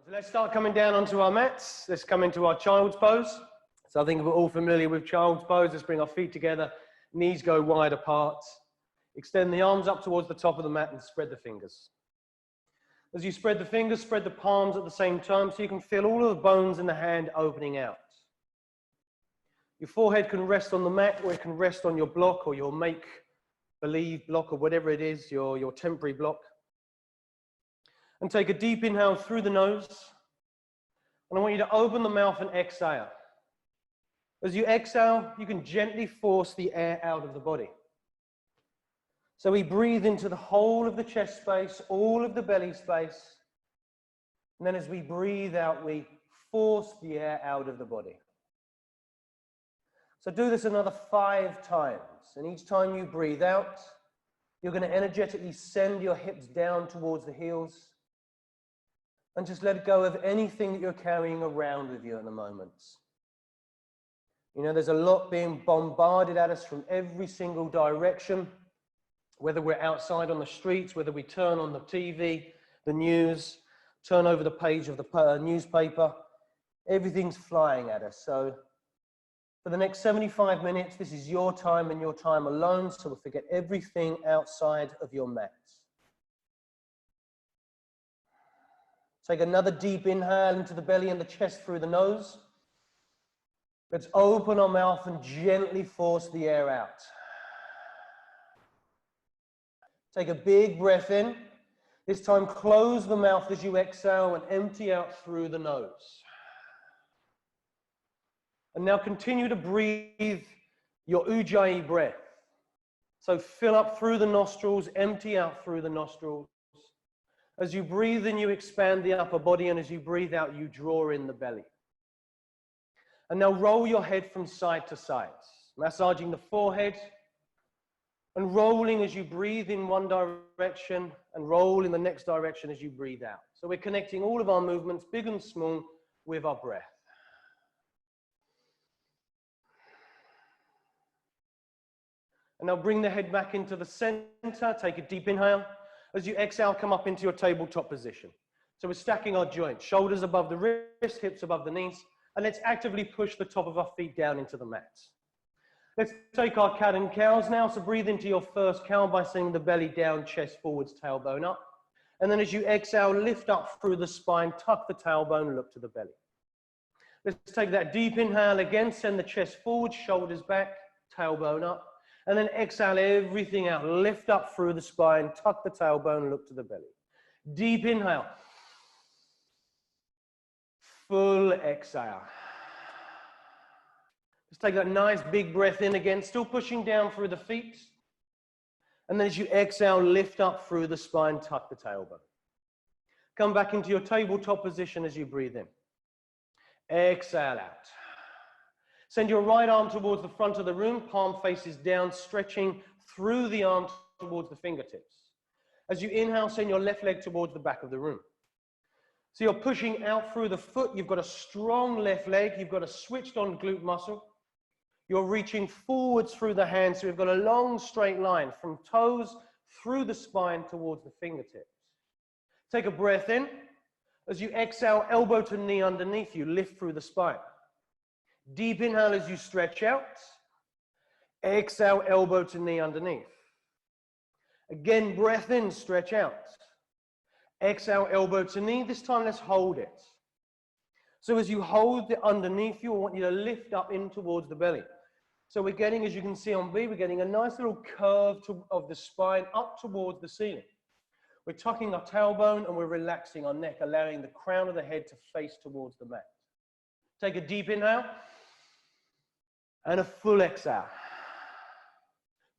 So let's start coming down onto our mats. Let's come into our child's pose. So I think we're all familiar with child's pose. Let's bring our feet together, knees go wide apart. Extend the arms up towards the top of the mat and spread the fingers. As you spread the fingers, spread the palms at the same time so you can feel all of the bones in the hand opening out. Your forehead can rest on the mat, or it can rest on your block or your make-believe block, or whatever it is, your temporary block. And take a deep inhale through the nose. And I want you to open the mouth and exhale. As you exhale, you can gently force the air out of the body. So we breathe into the whole of the chest space, all of the belly space. And then as we breathe out, we force the air out of the body. So do this another 5 times. And each time you breathe out, you're going to energetically send your hips down towards the heels. And just let go of anything that you're carrying around with you at the moment. You know, there's a lot being bombarded at us from every single direction. Whether we're outside on the streets, whether we turn on the TV, the news, turn over the page of the newspaper, everything's flying at us. So for the next 75 minutes, this is your time and your time alone, so forget everything outside of your mat. Take another deep inhale into the belly and the chest through the nose. Let's open our mouth and gently force the air out. Take a big breath in. This time, close the mouth as you exhale and empty out through the nose. And now continue to breathe your Ujjayi breath. So fill up through the nostrils, empty out through the nostrils. As you breathe in, you expand the upper body, and as you breathe out, you draw in the belly. And now roll your head from side to side, massaging the forehead, and rolling as you breathe in one direction and roll in the next direction as you breathe out. So we're connecting all of our movements, big and small, with our breath. And now bring the head back into the center. Take a deep inhale. As you exhale, come up into your tabletop position. So we're stacking our joints, shoulders above the wrists, hips above the knees, and let's actively push the top of our feet down into the mat. Let's take our cat and cows now. So breathe into your first cow by sending the belly down, chest forwards, tailbone up. And then as you exhale, lift up through the spine, tuck the tailbone, look to the belly. Let's take that deep inhale again, send the chest forward, shoulders back, tailbone up. And then exhale everything out, lift up through the spine, tuck the tailbone, look to the belly. Deep inhale. Full exhale. Just take that nice big breath in again, still pushing down through the feet. And then as you exhale, lift up through the spine, tuck the tailbone. Come back into your tabletop position as you breathe in. Exhale out. Send your right arm towards the front of the room, palm faces down, stretching through the arm towards the fingertips. As you inhale, send your left leg towards the back of the room. So you're pushing out through the foot, you've got a strong left leg, you've got a switched on glute muscle. You're reaching forwards through the hands, so we've got a long straight line from toes through the spine towards the fingertips. Take a breath in. As you exhale, elbow to knee underneath you, lift through the spine. Deep inhale as you stretch out. Exhale, elbow to knee underneath. Again, breath in, stretch out. Exhale, elbow to knee. This time, let's hold it. So as you hold it underneath you, I want you to lift up in towards the belly. So we're getting, as you can see on B, we're getting a nice little curve of the spine up towards the ceiling. We're tucking our tailbone and we're relaxing our neck, allowing the crown of the head to face towards the mat. Take a deep inhale. And a full exhale.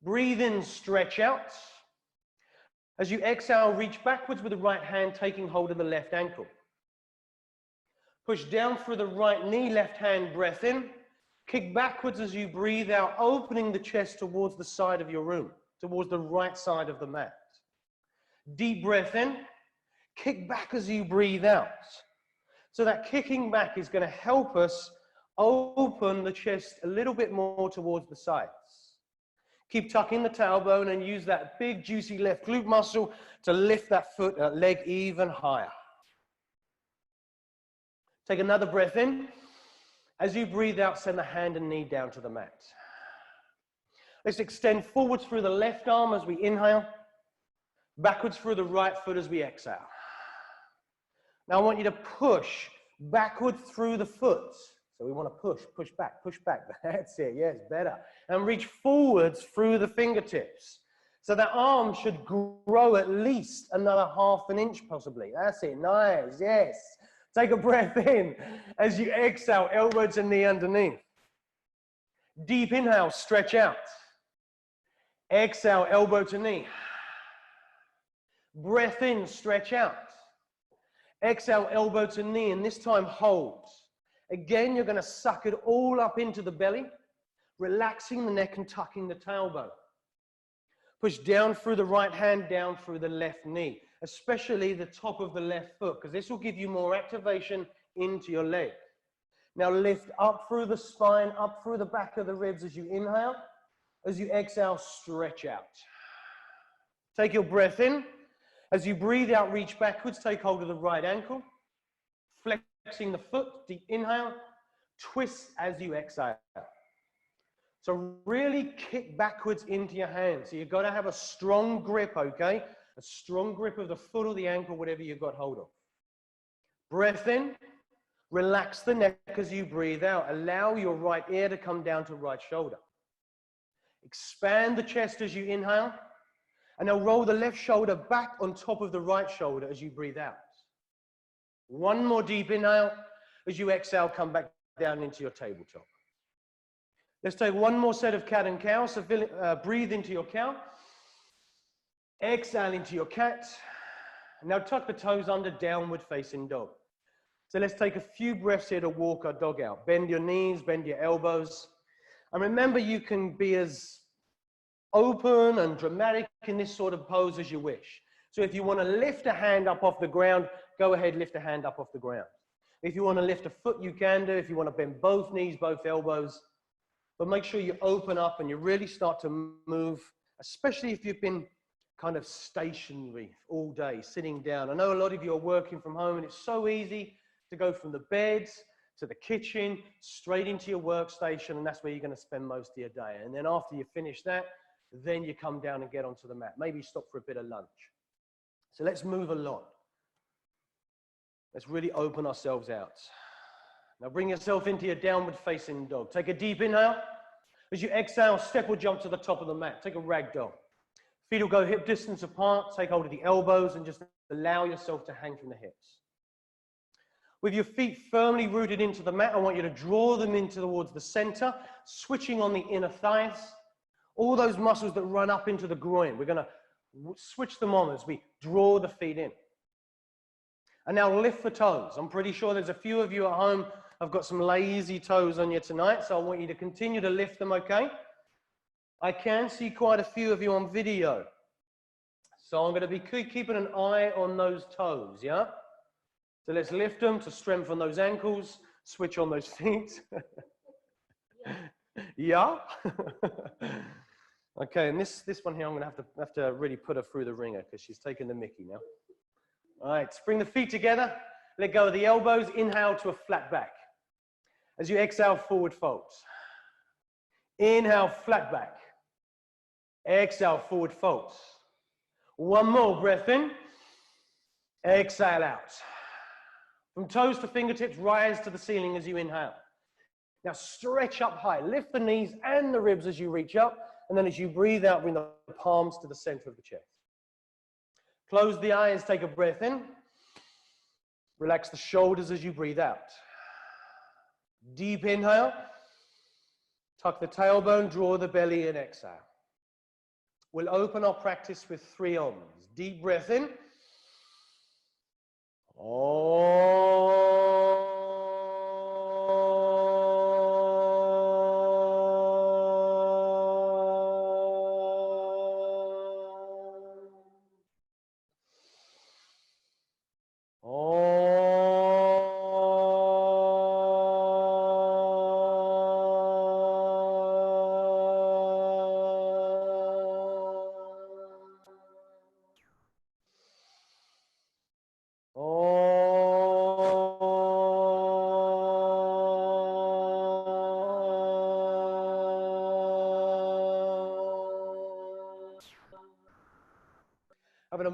Breathe in, stretch out. As you exhale, reach backwards with the right hand, taking hold of the left ankle. Push down through the right knee, left hand, breath in. Kick backwards as you breathe out, opening the chest towards the side of your room, towards the right side of the mat. Deep breath in. Kick back as you breathe out. So that kicking back is going to help us open the chest a little bit more towards the sides. Keep tucking the tailbone and use that big juicy left glute muscle to lift that leg even higher. Take another breath in. As you breathe out, send the hand and knee down to the mat. Let's extend forwards through the left arm as we inhale, backwards through the right foot as we exhale. Now I want you to push backwards through the foot. So we want to push back. That's it, yes, better. And reach forwards through the fingertips. So that arm should grow at least another ½ an inch possibly. That's it, nice, yes. Take a breath in. As you exhale, elbow to knee underneath. Deep inhale, stretch out. Exhale, elbow to knee. Breath in, stretch out. Exhale, elbow to knee, and this time hold. Again, you're going to suck it all up into the belly, relaxing the neck and tucking the tailbone. Push down through the right hand, down through the left knee, especially the top of the left foot, because this will give you more activation into your leg. Now lift up through the spine, up through the back of the ribs as you inhale. As you exhale, stretch out. Take your breath in. As you breathe out, reach backwards, take hold of the right ankle. Flexing the foot, deep inhale. Twist as you exhale. So really kick backwards into your hands. So you've got to have a strong grip, okay? A strong grip of the foot or the ankle, whatever you've got hold of. Breath in. Relax the neck as you breathe out. Allow your right ear to come down to right shoulder. Expand the chest as you inhale. And now roll the left shoulder back on top of the right shoulder as you breathe out. One more deep inhale. As you exhale, come back down into your tabletop. Let's take one more set of cat and cow. So breathe into your cow. Exhale into your cat. Now tuck the toes under, downward facing dog. So let's take a few breaths here to walk our dog out. Bend your knees, bend your elbows. And remember, you can be as open and dramatic in this sort of pose as you wish. So if you want to lift a hand up off the ground, go ahead, lift a hand up off the ground. If you want to lift a foot, you can do. If you want to bend both knees, both elbows. But make sure you open up and you really start to move, especially if you've been kind of stationary all day, sitting down. I know a lot of you are working from home, and it's so easy to go from the bed to the kitchen, straight into your workstation, and that's where you're going to spend most of your day. And then after you finish that, then you come down and get onto the mat. Maybe stop for a bit of lunch. So let's move a lot. Let's really open ourselves out. Now bring yourself into your downward facing dog. Take a deep inhale. As you exhale, step or jump to the top of the mat. Take a rag doll. Feet will go hip distance apart. Take hold of the elbows and just allow yourself to hang from the hips. With your feet firmly rooted into the mat, I want you to draw them in towards the center, switching on the inner thighs. All those muscles that run up into the groin, we're going to switch them on as we draw the feet in. And now lift the toes. I'm pretty sure there's a few of you at home have got some lazy toes on you tonight, so I want you to continue to lift them, okay? I can see quite a few of you on video. So I'm going to be keeping an eye on those toes, yeah? So let's lift them to strengthen those ankles, switch on those feet. Yeah? Okay, and this one here, I'm going to have to really put her through the ringer because she's taking the mickey now. All right, bring the feet together. Let go of the elbows. Inhale to a flat back. As you exhale, forward folds. Inhale, flat back. Exhale, forward folds. One more breath in. Exhale out. From toes to fingertips, rise to the ceiling as you inhale. Now stretch up high. Lift the knees and the ribs as you reach up. And then as you breathe out, bring the palms to the center of the chest. Close the eyes, take a breath in. Relax the shoulders as you breathe out. Deep inhale. Tuck the tailbone, draw the belly and exhale. We'll open our practice with 3 Oms. Deep breath in.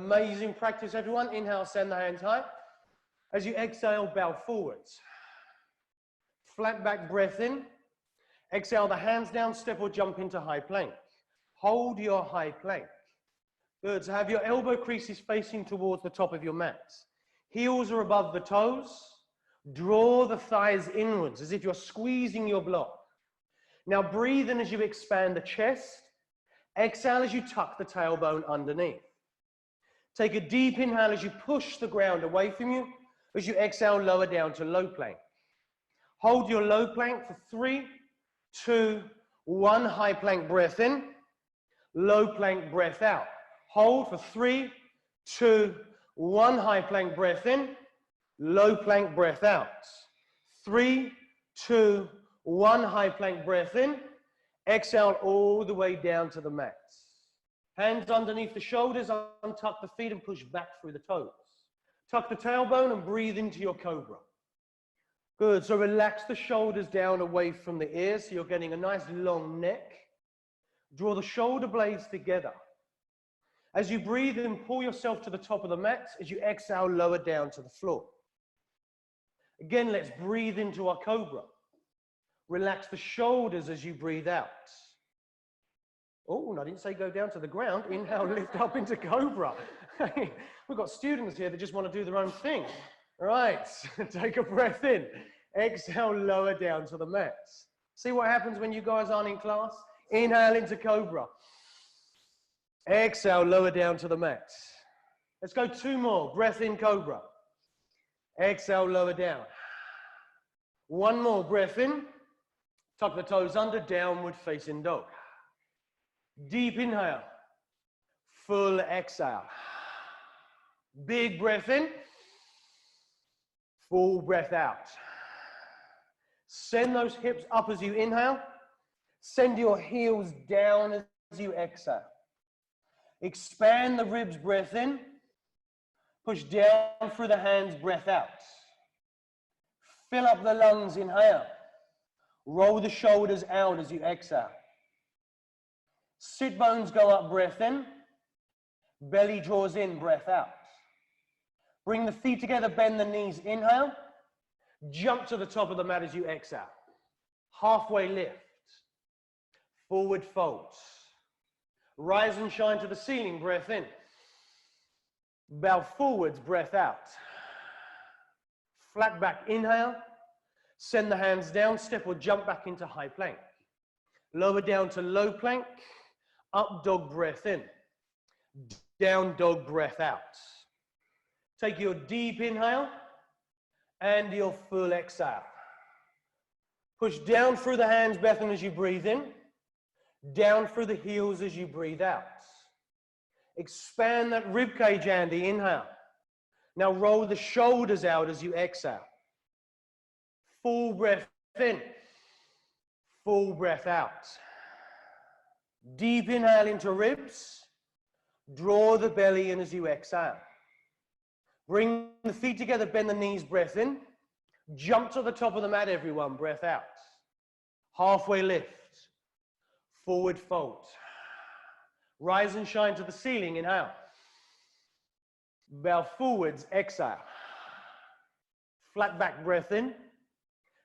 Amazing practice, everyone. Inhale, send the hands high. As you exhale, bow forwards. Flat back breath in. Exhale the hands down, step or jump into high plank. Hold your high plank. Good, so have your elbow creases facing towards the top of your mat. Heels are above the toes. Draw the thighs inwards as if you're squeezing your block. Now breathe in as you expand the chest. Exhale as you tuck the tailbone underneath. Take a deep inhale as you push the ground away from you. As you exhale, lower down to low plank. Hold your low plank for 3, 2, 1. High plank breath in. Low plank breath out. Hold for 3, 2, 1. High plank breath in. Low plank breath out. 3, 2, 1. High plank breath in. Exhale all the way down to the mat. Hands underneath the shoulders, untuck the feet and push back through the toes. Tuck the tailbone and breathe into your cobra. Good, so relax the shoulders down away from the ears so you're getting a nice long neck. Draw the shoulder blades together. As you breathe in, pull yourself to the top of the mat. As you exhale, lower down to the floor. Again, let's breathe into our cobra. Relax the shoulders as you breathe out. Oh, I didn't say go down to the ground. Inhale, lift up into cobra. We've got students here that just want to do their own thing. All right, take a breath in. Exhale, lower down to the mat. See what happens when you guys aren't in class? Inhale into cobra. Exhale, lower down to the mat. Let's go 2 more. Breath in, cobra. Exhale, lower down. 1 more. Breath in. Tuck the toes under, downward facing dog. Deep inhale. Full exhale. Big breath in. Full breath out. Send those hips up as you inhale. Send your heels down as you exhale. Expand the ribs, breath in. Push down through the hands, breath out. Fill up the lungs, inhale. Roll the shoulders out as you exhale. Sit bones go up, breath in. Belly draws in, breath out. Bring the feet together, bend the knees, inhale. Jump to the top of the mat as you exhale. Halfway lift. Forward fold. Rise and shine to the ceiling, breath in. Bow forwards, breath out. Flat back, inhale. Send the hands down, step or jump back into high plank. Lower down to low plank. Up dog, breath in. Down dog, breath out. Take your deep inhale and your full exhale. Push down through the hands, Bethan, as you breathe in. Down through the heels as you breathe out. Expand that rib cage, Andy. Inhale. Now roll the shoulders out as you exhale. Full breath in. Full breath out. Deep inhale into ribs. Draw the belly in as you exhale. Bring the feet together, bend the knees, breath in. Jump to the top of the mat, everyone, breath out. Halfway lift. Forward fold. Rise and shine to the ceiling, inhale. Bow forwards, exhale. Flat back, breath in.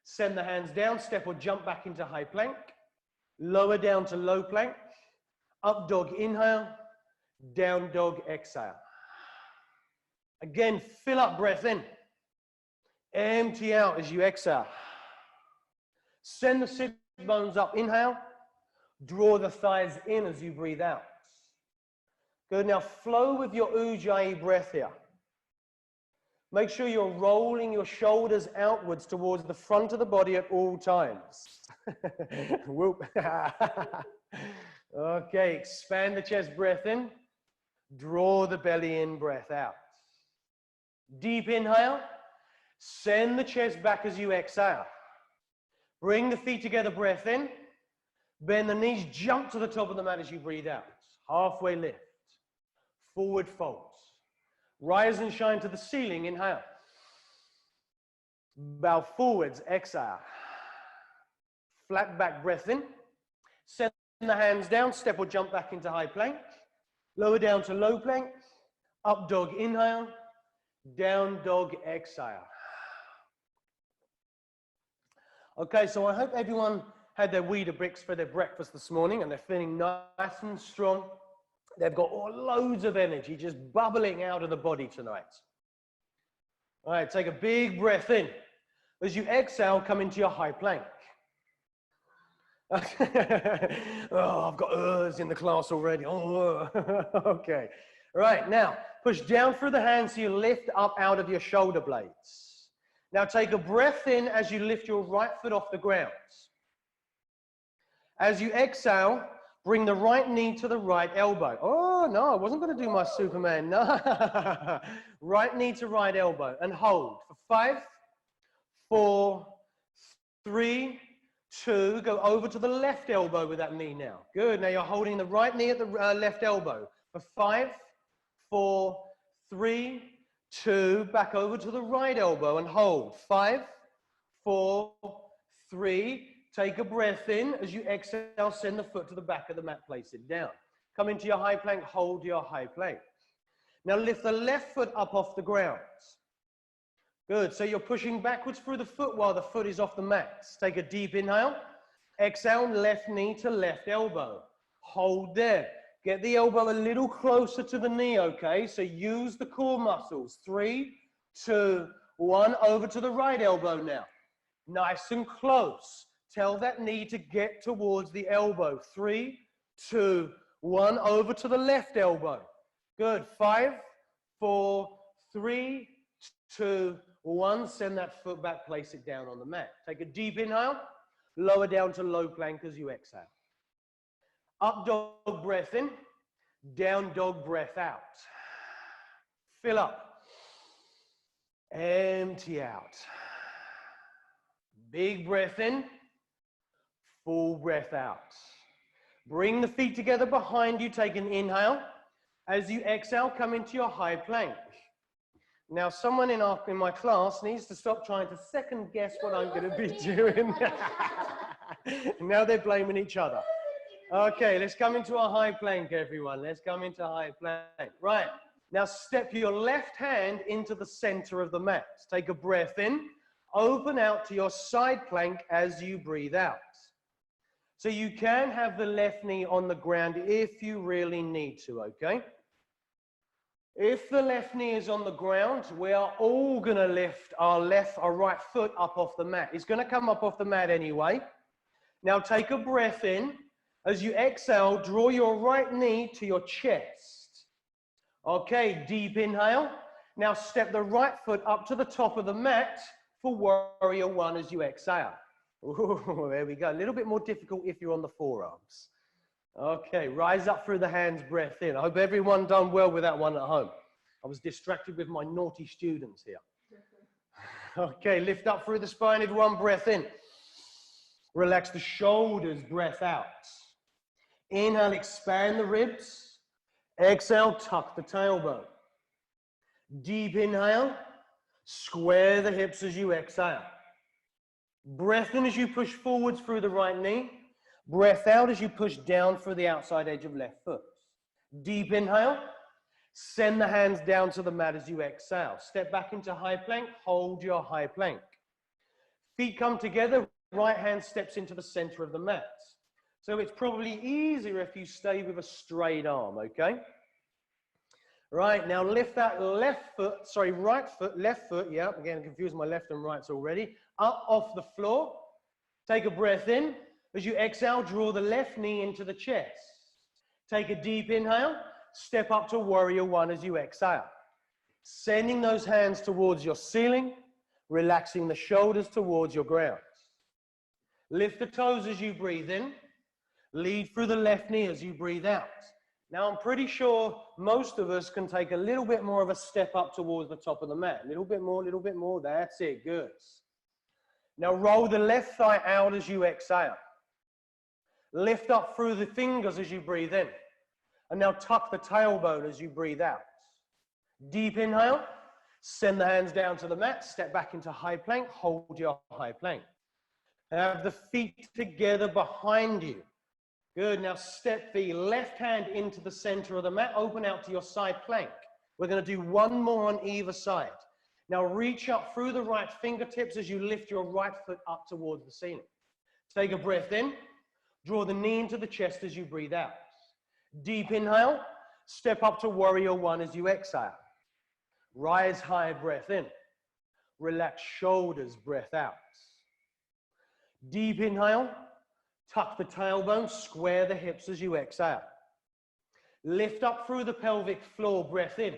Send the hands down, step or jump back into high plank. Lower down to low plank. Up dog, inhale. Down dog, exhale. Again, fill up, breath in. Empty out as you exhale. Send the sit bones up, inhale. Draw the thighs in as you breathe out. Good, now flow with your Ujjayi breath here. Make sure you're rolling your shoulders outwards towards the front of the body at all times. Whoop. Okay, expand the chest, breath in. Draw the belly in, breath out. Deep inhale. Send the chest back as you exhale. Bring the feet together, breath in. Bend the knees, jump to the top of the mat as you breathe out. Halfway lift. Forward fold. Rise and shine to the ceiling, inhale. Bow forwards, exhale. Flat back, breath in. Send the hands down, step or jump back into high plank. Lower down to low plank. Up dog inhale, down dog exhale. Okay, so I hope everyone had their Weetabix for their breakfast this morning and they're feeling nice and strong. They've got loads of energy just bubbling out of the body tonight. All right, take a big breath in. As you exhale, come into your high plank. Oh, I've got in the class already. Oh, okay. Right, now, push down through the hands so you lift up out of your shoulder blades. Now take a breath in as you lift your right foot off the ground. As you exhale, bring the right knee to the right elbow. Oh, no, I wasn't going to do my Superman. No. Right knee to right elbow and hold for 5, 4, 3, 2. Go over to the left elbow with that knee now. Good. Now you're holding the right knee at the left elbow for 5, 4, 3, 2. Back over to the right elbow and hold. 5, 4, 3. Take a breath in. As you exhale, send the foot to the back of the mat. Place it down. Come into your high plank. Hold your high plank. Now lift the left foot up off the ground. Good. So you're pushing backwards through the foot while the foot is off the mat. Take a deep inhale. Exhale, left knee to left elbow. Hold there. Get the elbow a little closer to the knee, okay? So use the core muscles. 3, 2, 1. Over to the right elbow now. Nice and close. Tell that knee to get towards the elbow. 3, 2, 1. Over to the left elbow. Good. 5, 4, 3, 2, 1. Send that foot back. Place it down on the mat. Take a deep inhale. Lower down to low plank as you exhale. Up dog breath in, down dog breath out. Fill up, empty out. Big breath in, full breath out. Bring the feet together behind you, take an inhale. As you exhale, come into your high plank. Now, someone in my class needs to stop trying to second guess what I'm going to be doing. Now they're blaming each other. Okay, let's come into a high plank, everyone. Let's come into high plank. Right, now step your left hand into the center of the mat. Take a breath in. Open out to your side plank as you breathe out. So you can have the left knee on the ground if you really need to, okay? If the left knee is on the ground, we are all going to lift our right foot up off the mat. It's going to come up off the mat anyway. Now take a breath in. As you exhale, draw your right knee to your chest. Okay, deep inhale. Now step the right foot up to the top of the mat for warrior one as you exhale. Ooh, there we go. A little bit more difficult if you're on the forearms. Okay, rise up through the hands, breath in. I hope everyone done well with that one at home. I was distracted with my naughty students here. Okay, lift up through the spine, everyone, breath in. Relax the shoulders, breath out. Inhale, expand the ribs. Exhale, tuck the tailbone. Deep inhale, square the hips as you exhale. Breath in as you push forwards through the right knee. Breath out as you push down through the outside edge of left foot. Deep inhale, send the hands down to the mat as you exhale. Step back into high plank, hold your high plank. Feet come together, right hand steps into the center of the mat. So it's probably easier if you stay with a straight arm, okay? Right, now lift that right foot, left foot, yeah, I'm getting confused, my left and rights already, up off the floor. Take a breath in. As you exhale, draw the left knee into the chest. Take a deep inhale, step up to warrior one as you exhale. Sending those hands towards your ceiling, relaxing the shoulders towards your ground. Lift the toes as you breathe in. Lead through the left knee as you breathe out. Now, I'm pretty sure most of us can take a little bit more of a step up towards the top of the mat. A little bit more. That's it. Good. Now, roll the left thigh out as you exhale. Lift up through the fingers as you breathe in. And now tuck the tailbone as you breathe out. Deep inhale. Send the hands down to the mat. Step back into high plank. Hold your high plank. Have the feet together behind you. Good. Now step the left hand into the center of the mat. Open out to your side plank. We're going to do one more on either side. Now reach up through the right fingertips as you lift your right foot up towards the ceiling. Take a breath in. Draw the knee into the chest as you breathe out. Deep inhale. Step up to warrior one as you exhale. Rise high, breath in. Relax shoulders, breath out. Deep inhale. Tuck the tailbone, square the hips as you exhale. Lift up through the pelvic floor, breath in.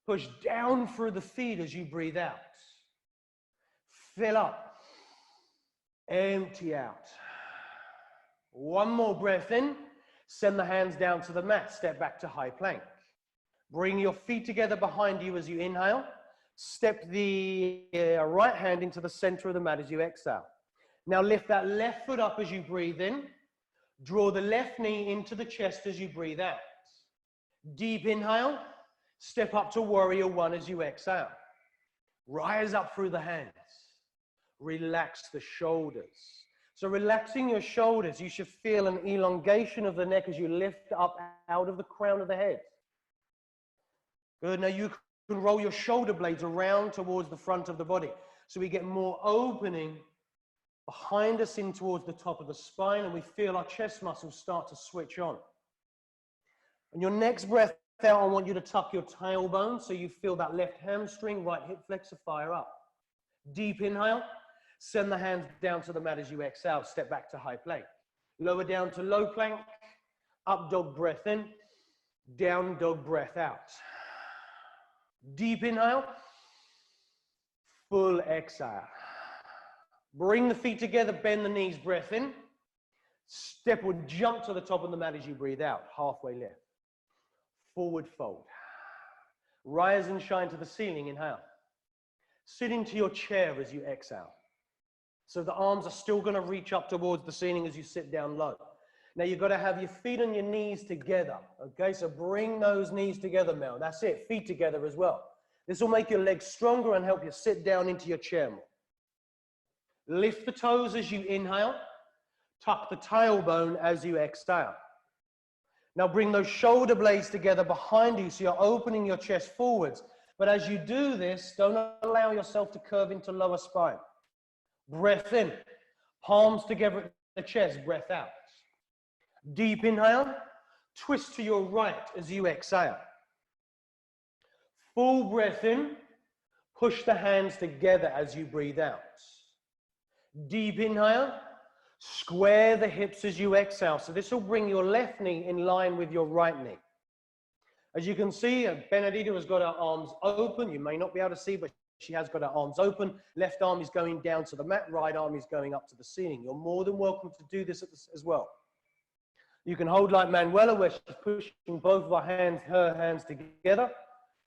Push down through the feet as you breathe out. Fill up. Empty out. One more breath in. Send the hands down to the mat. Step back to high plank. Bring your feet together behind you as you inhale. Step the right hand into the center of the mat as you exhale. Now lift that left foot up as you breathe in. Draw the left knee into the chest as you breathe out. Deep inhale. Step up to warrior one as you exhale. Rise up through the hands. Relax the shoulders. So relaxing your shoulders, you should feel an elongation of the neck as you lift up out of the crown of the head. Good. Now you can roll your shoulder blades around towards the front of the body. So we get more opening behind us in towards the top of the spine, and we feel our chest muscles start to switch on. And your next breath out, I want you to tuck your tailbone so you feel that left hamstring, right hip flexor fire up. Deep inhale. Send the hands down to the mat as you exhale. Step back to high plank. Lower down to low plank. Up dog, breath in. Down dog, breath out. Deep inhale. Full exhale. Bring the feet together, bend the knees, breath in. Step or jump to the top of the mat as you breathe out. Halfway lift. Forward fold. Rise and shine to the ceiling, inhale. Sit into your chair as you exhale. So the arms are still going to reach up towards the ceiling as you sit down low. Now you've got to have your feet and your knees together. Okay, so bring those knees together, Mel. That's it, feet together as well. This will make your legs stronger and help you sit down into your chair more. Lift the toes as you inhale. Tuck the tailbone as you exhale. Now bring those shoulder blades together behind you so you're opening your chest forwards. But as you do this, don't allow yourself to curve into lower spine. Breath in. Palms together at the chest. Breath out. Deep inhale. Twist to your right as you exhale. Full breath in. Push the hands together as you breathe out. Deep inhale. Square the hips as you exhale. So this will bring your left knee in line with your right knee. As you can see, Benedita has got her arms open. You may not be able to see, but she has got her arms open. Left arm is going down to the mat. Right arm is going up to the ceiling. You're more than welcome to do this as well. You can hold like Manuela, where she's pushing both of her hands together.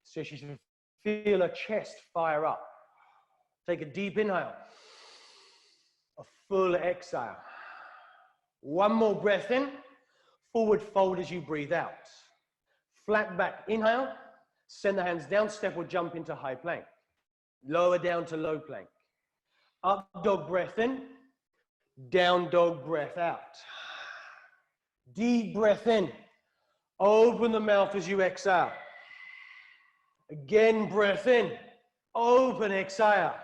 So she should feel her chest fire up. Take a deep inhale. A full exhale. One more breath in. Forward fold as you breathe out. Flat back inhale. Send the hands down. Step or jump into high plank. Lower down to low plank. Up dog, breath in. Down dog, breath out. Deep breath in. Open the mouth as you exhale. Again, breath in. Open, exhale.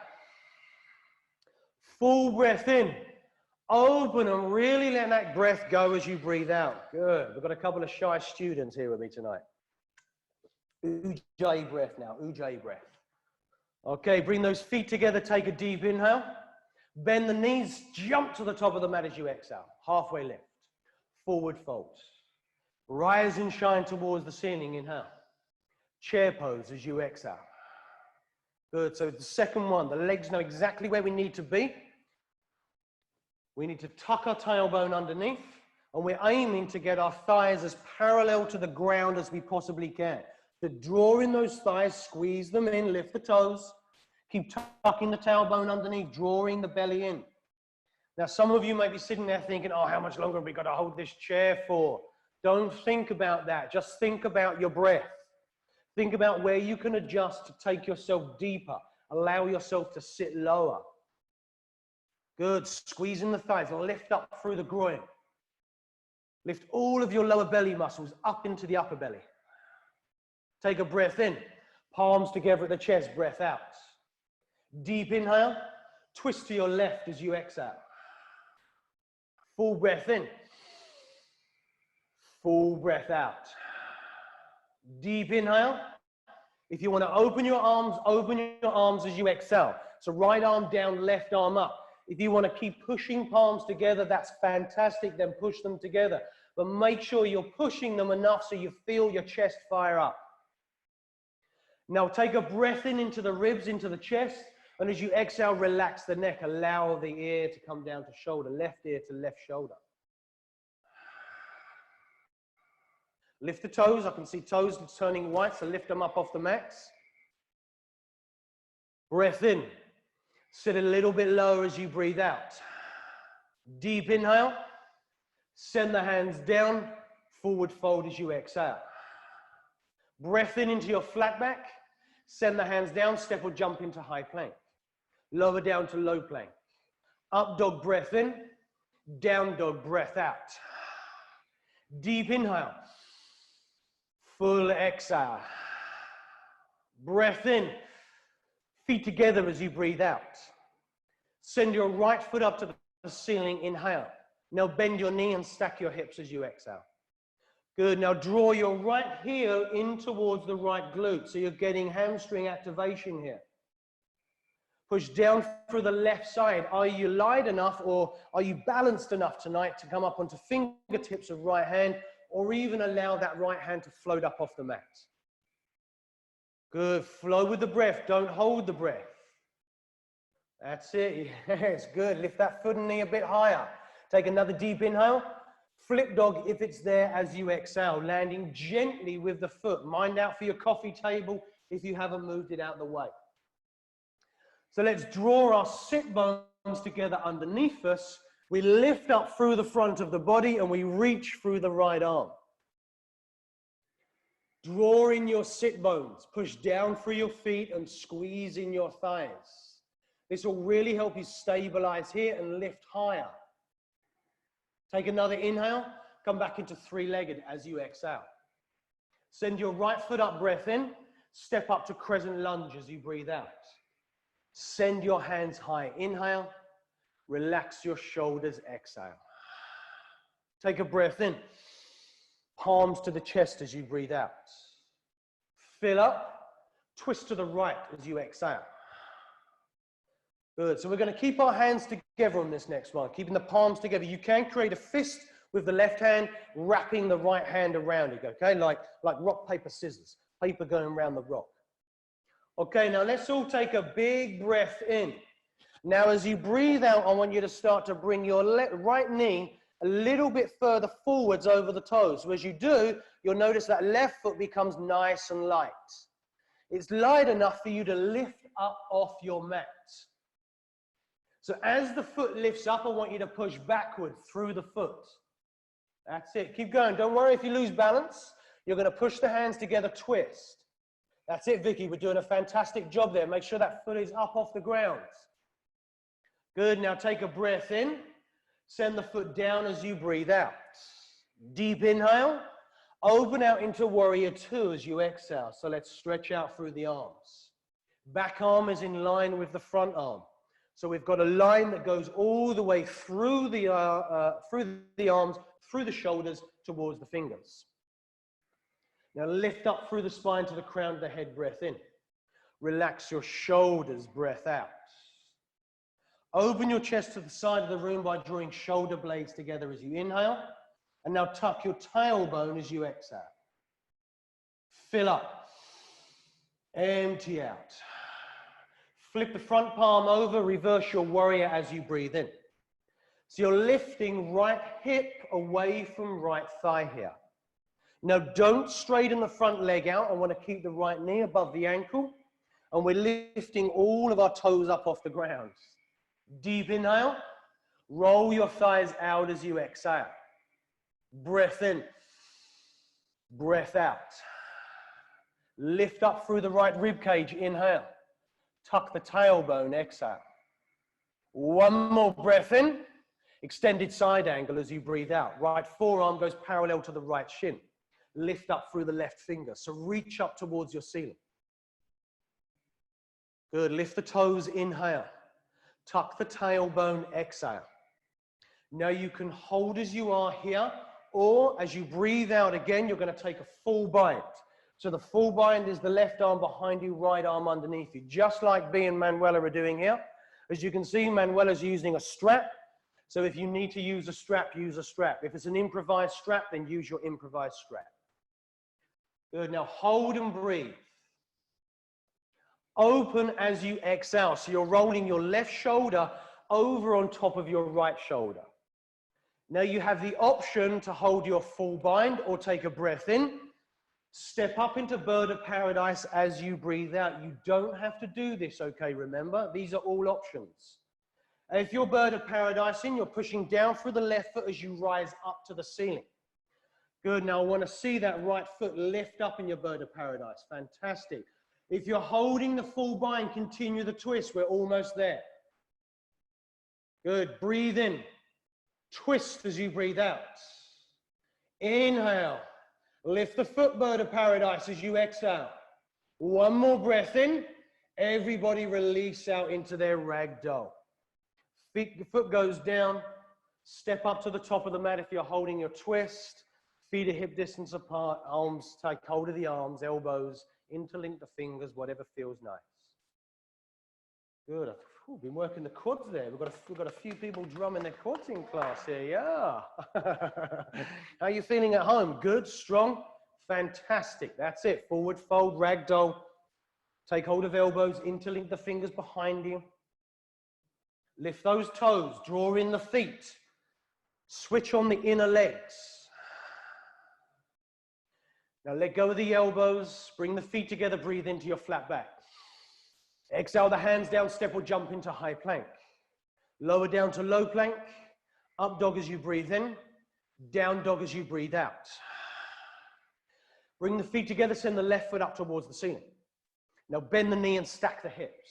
Full breath in. Open and really let that breath go as you breathe out. Good. We've got a couple of shy students here with me tonight. Ujjayi breath now. Ujjayi breath. Okay, bring those feet together. Take a deep inhale. Bend the knees. Jump to the top of the mat as you exhale. Halfway lift. Forward fold. Rise and shine towards the ceiling. Inhale. Chair pose as you exhale. Good. So the second one, the legs know exactly where we need to be. We need to tuck our tailbone underneath, and we're aiming to get our thighs as parallel to the ground as we possibly can. To draw in those thighs, squeeze them in, lift the toes, keep tucking the tailbone underneath, drawing the belly in. Now, some of you may be sitting there thinking, oh, how much longer have we got to hold this chair for? Don't think about that. Just think about your breath. Think about where you can adjust to take yourself deeper. Allow yourself to sit lower. Good. Squeezing the thighs. Lift up through the groin. Lift all of your lower belly muscles up into the upper belly. Take a breath in. Palms together at the chest, breath out. Deep inhale. Twist to your left as you exhale. Full breath in. Full breath out. Deep inhale. If you want to open your arms as you exhale. So right arm down, left arm up. If you want to keep pushing palms together, that's fantastic. Then push them together. But make sure you're pushing them enough so you feel your chest fire up. Now take a breath in into the ribs, into the chest. And as you exhale, relax the neck. Allow the ear to come down to shoulder. Left ear to left shoulder. Lift the toes. I can see toes turning white, so lift them up off the mats. Breath in. Sit a little bit lower as you breathe out. Deep inhale. Send the hands down. Forward fold as you exhale. Breath in into your flat back. Send the hands down. Step or jump into high plank. Lower down to low plank. Up dog, breath in. Down dog, breath out. Deep inhale. Full exhale. Breath in. Feet together as you breathe out. Send your right foot up to the ceiling. Inhale. Now bend your knee and stack your hips as you exhale. Good. Now draw your right heel in towards the right glute. So you're getting hamstring activation here. Push down through the left side. Are you light enough or are you balanced enough tonight to come up onto fingertips of right hand or even allow that right hand to float up off the mat? Good. Flow with the breath. Don't hold the breath. That's it. Yes, good. Lift that foot and knee a bit higher. Take another deep inhale. Flip dog if it's there as you exhale, landing gently with the foot. Mind out for your coffee table if you haven't moved it out of the way. So let's draw our sit bones together underneath us. We lift up through the front of the body and we reach through the right arm. Draw in your sit bones. Push down through your feet and squeeze in your thighs. This will really help you stabilize here and lift higher. Take another inhale. Come back into three-legged as you exhale. Send your right foot up, breath in. Step up to crescent lunge as you breathe out. Send your hands high. Inhale. Relax your shoulders. Exhale. Take a breath in. Palms to the chest as you breathe out. Fill up. Twist to the right as you exhale. Good. So we're going to keep our hands together on this next one, keeping the palms together. You can create a fist with the left hand, wrapping the right hand around it, okay? Like rock, paper, scissors. Paper going around the rock. Okay, now let's all take a big breath in. Now as you breathe out, I want you to start to bring your right knee a little bit further forwards over the toes. So as you do, you'll notice that left foot becomes nice and light. It's light enough for you to lift up off your mat. So as the foot lifts up, I want you to push backward through the foot. That's it. Keep going. Don't worry if you lose balance. You're going to push the hands together, twist. That's it, Vicky. We're doing a fantastic job there. Make sure that foot is up off the ground. Good. Now take a breath in. Send the foot down as you breathe out. Deep inhale. Open out into warrior two as you exhale. So let's stretch out through the arms. Back arm is in line with the front arm. So we've got a line that goes all the way through the arms, through the shoulders, towards the fingers. Now lift up through the spine to the crown of the head, breath in. Relax your shoulders, breath out. Open your chest to the side of the room by drawing shoulder blades together as you inhale. And now tuck your tailbone as you exhale. Fill up. Empty out. Flip the front palm over, reverse your warrior as you breathe in. So you're lifting right hip away from right thigh here. Now don't straighten the front leg out. I want to keep the right knee above the ankle. And we're lifting all of our toes up off the ground. Deep inhale. Roll your thighs out as you exhale. Breath in. Breath out. Lift up through the right rib cage. Inhale. Tuck the tailbone, exhale. One more breath in. Extended side angle as you breathe out. Right forearm goes parallel to the right shin. lift up through the left finger. So reach up towards your ceiling. Good. Lift the toes, inhale. Tuck the tailbone, exhale. Now you can hold as you are here, or as you breathe out again, you're going to take a full bind. So the full bind is the left arm behind you, right arm underneath you, just like B and Manuela are doing here. As you can see, Manuela's using a strap. So if you need to use a strap, use a strap. If it's an improvised strap, then use your improvised strap. Good. Now hold and breathe. Open as you exhale. So you're rolling your left shoulder over on top of your right shoulder. Now you have the option to hold your full bind or take a breath in. Step up into bird of paradise as you breathe out. You don't have to do this, okay? Remember, these are all options. And if you're bird of paradise in, you're pushing down through the left foot as you rise up to the ceiling. Good. Now I want to see that right foot lift up in your bird of paradise. Fantastic. If you're holding the full bind, continue the twist. We're almost there. Good. Breathe in. Twist as you breathe out. Inhale. Lift the foot, bird of paradise, as you exhale. One more breath in. Everybody release out into their ragdoll. The foot goes down. Step up to the top of the mat if you're holding your twist. Feet are hip distance apart. Arms, take hold of the arms, elbows, interlink the fingers, whatever feels nice. Good. We've been working the quads there. We've got a few people drumming their quads in class here. Yeah. How are you feeling at home? Good, strong, fantastic. That's it. Forward fold, ragdoll. Take hold of elbows, interlink the fingers behind you. Lift those toes, draw in the feet. Switch on the inner legs. Now let go of the elbows, bring the feet together, breathe into your flat back. Exhale the hands down, step or jump into high plank. Lower down to low plank, up dog as you breathe in, down dog as you breathe out. Bring the feet together, send the left foot up towards the ceiling. Now bend the knee and stack the hips.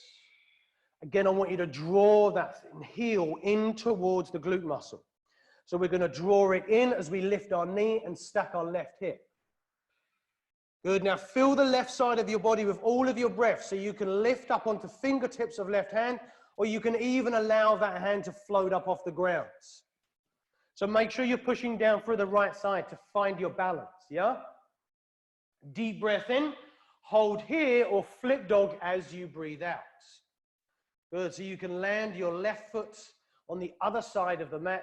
Again, I want you to draw that heel in towards the glute muscle. So we're going to draw it in as we lift our knee and stack our left hip. Good. Now fill the left side of your body with all of your breath so you can lift up onto fingertips of left hand, or you can even allow that hand to float up off the ground. So make sure you're pushing down through the right side to find your balance, yeah? Deep breath in, hold here or flip dog as you breathe out. Good. So you can land your left foot on the other side of the mat.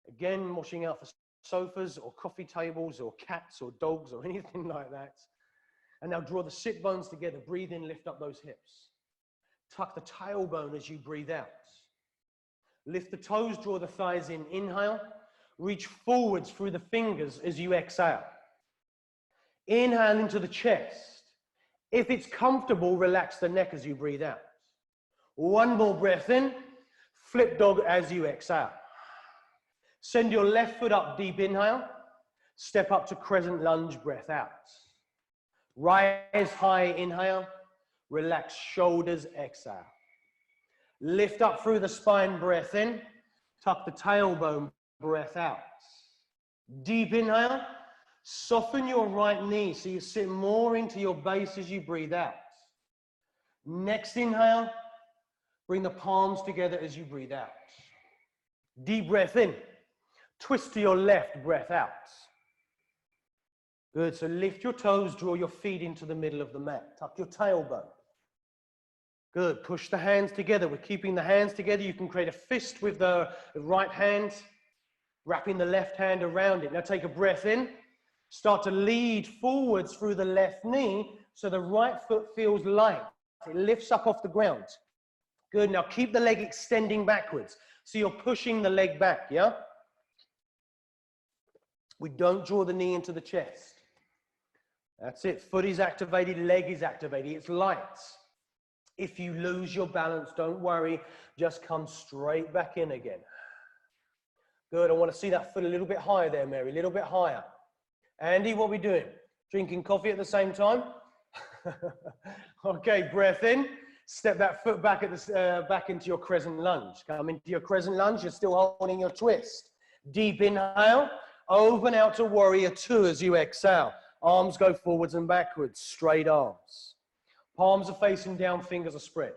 Again, watching out for sofas or coffee tables or cats or dogs or anything like that. And now draw the sit bones together. Breathe in, lift up those hips. Tuck the tailbone as you breathe out. Lift the toes, draw the thighs in. Inhale. Reach forwards through the fingers as you exhale. Inhale into the chest. If it's comfortable, relax the neck as you breathe out. One more breath in. Flip dog as you exhale. Send your left foot up, deep inhale. Step up to crescent lunge, breath out. Rise high, inhale. Relax shoulders, exhale. Lift up through the spine, breath in. Tuck the tailbone, breath out. Deep inhale. Soften your right knee so you sit more into your base as you breathe out. Next inhale. Bring the palms together as you breathe out. Deep breath in. Twist to your left, breath out. Good. So lift your toes, draw your feet into the middle of the mat. Tuck your tailbone. Good. Push the hands together. We're keeping the hands together. You can create a fist with the right hand, wrapping the left hand around it. Now take a breath in. Start to lead forwards through the left knee so the right foot feels light. It lifts up off the ground. Good. Now keep the leg extending backwards. So you're pushing the leg back, yeah? We don't draw the knee into the chest. That's it. Foot is activated, leg is activated. It's light. If you lose your balance, don't worry. Just come straight back in again. Good. I want to see that foot a little bit higher there, Mary. A little bit higher. Andy, what are we doing? Drinking coffee at the same time? Okay, breath in. Step that foot back back into your crescent lunge. Come into your crescent lunge. You're still holding your twist. Deep inhale. Open out to warrior two as you exhale. Arms go forwards and backwards, straight arms. Palms are facing down, fingers are spread.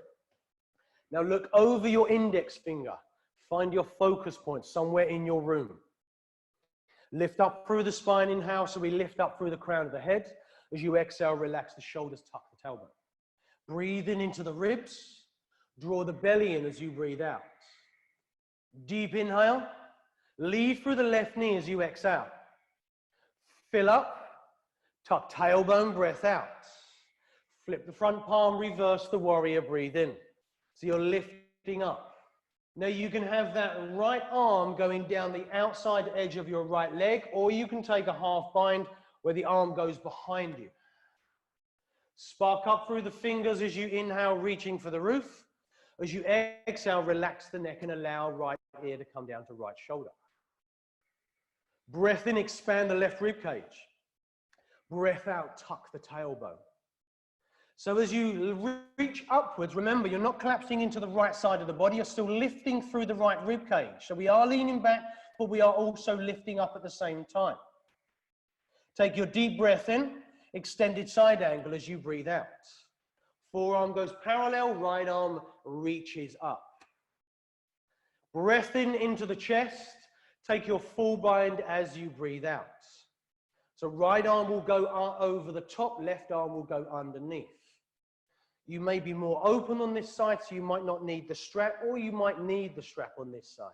Now look over your index finger. Find your focus point somewhere in your room. Lift up through the spine, inhale, so we lift up through the crown of the head. As you exhale, relax the shoulders, tuck the tailbone. Breathe in into the ribs. Draw the belly in as you breathe out. Deep inhale. Lead through the left knee as you exhale. Fill up. Tuck tailbone, breath out. Flip the front palm, reverse the warrior, breathe in. So you're lifting up. Now you can have that right arm going down the outside edge of your right leg, or you can take a half bind where the arm goes behind you. Spark up through the fingers as you inhale, reaching for the roof. As you exhale, relax the neck and allow right ear to come down to right shoulder. Breath in, expand the left rib cage. Breath out, tuck the tailbone. So as you reach upwards, remember, you're not collapsing into the right side of the body, you're still lifting through the right rib cage. So we are leaning back, but we are also lifting up at the same time. Take your deep breath in, extended side angle as you breathe out. Forearm goes parallel, right arm reaches up. Breath in into the chest, take your full bind as you breathe out. So right arm will go over the top, left arm will go underneath. You may be more open on this side, so you might not need the strap, or you might need the strap on this side.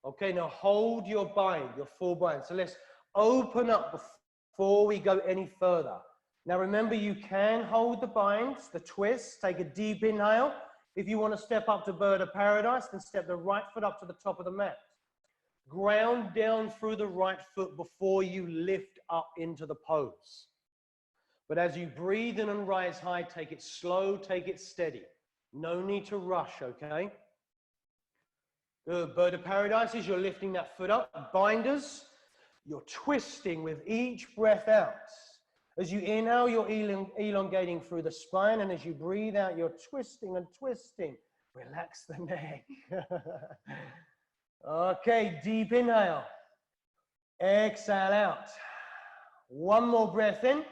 Okay, now hold your bind, your full bind. So let's open up before we go any further. Now remember, you can hold the binds, the twists, take a deep inhale. If you want to step up to bird of paradise, then step the right foot up to the top of the mat. Ground down through the right foot before you lift up into the pose. But as you breathe in and rise high, take it slow, take it steady. No need to rush, okay? Good. Bird of paradise is you're lifting that foot up. Binders, you're twisting with each breath out. As you inhale, you're elongating through the spine, and as you breathe out, you're twisting and twisting. Relax the neck. Okay, deep inhale. Exhale out. One more breath in.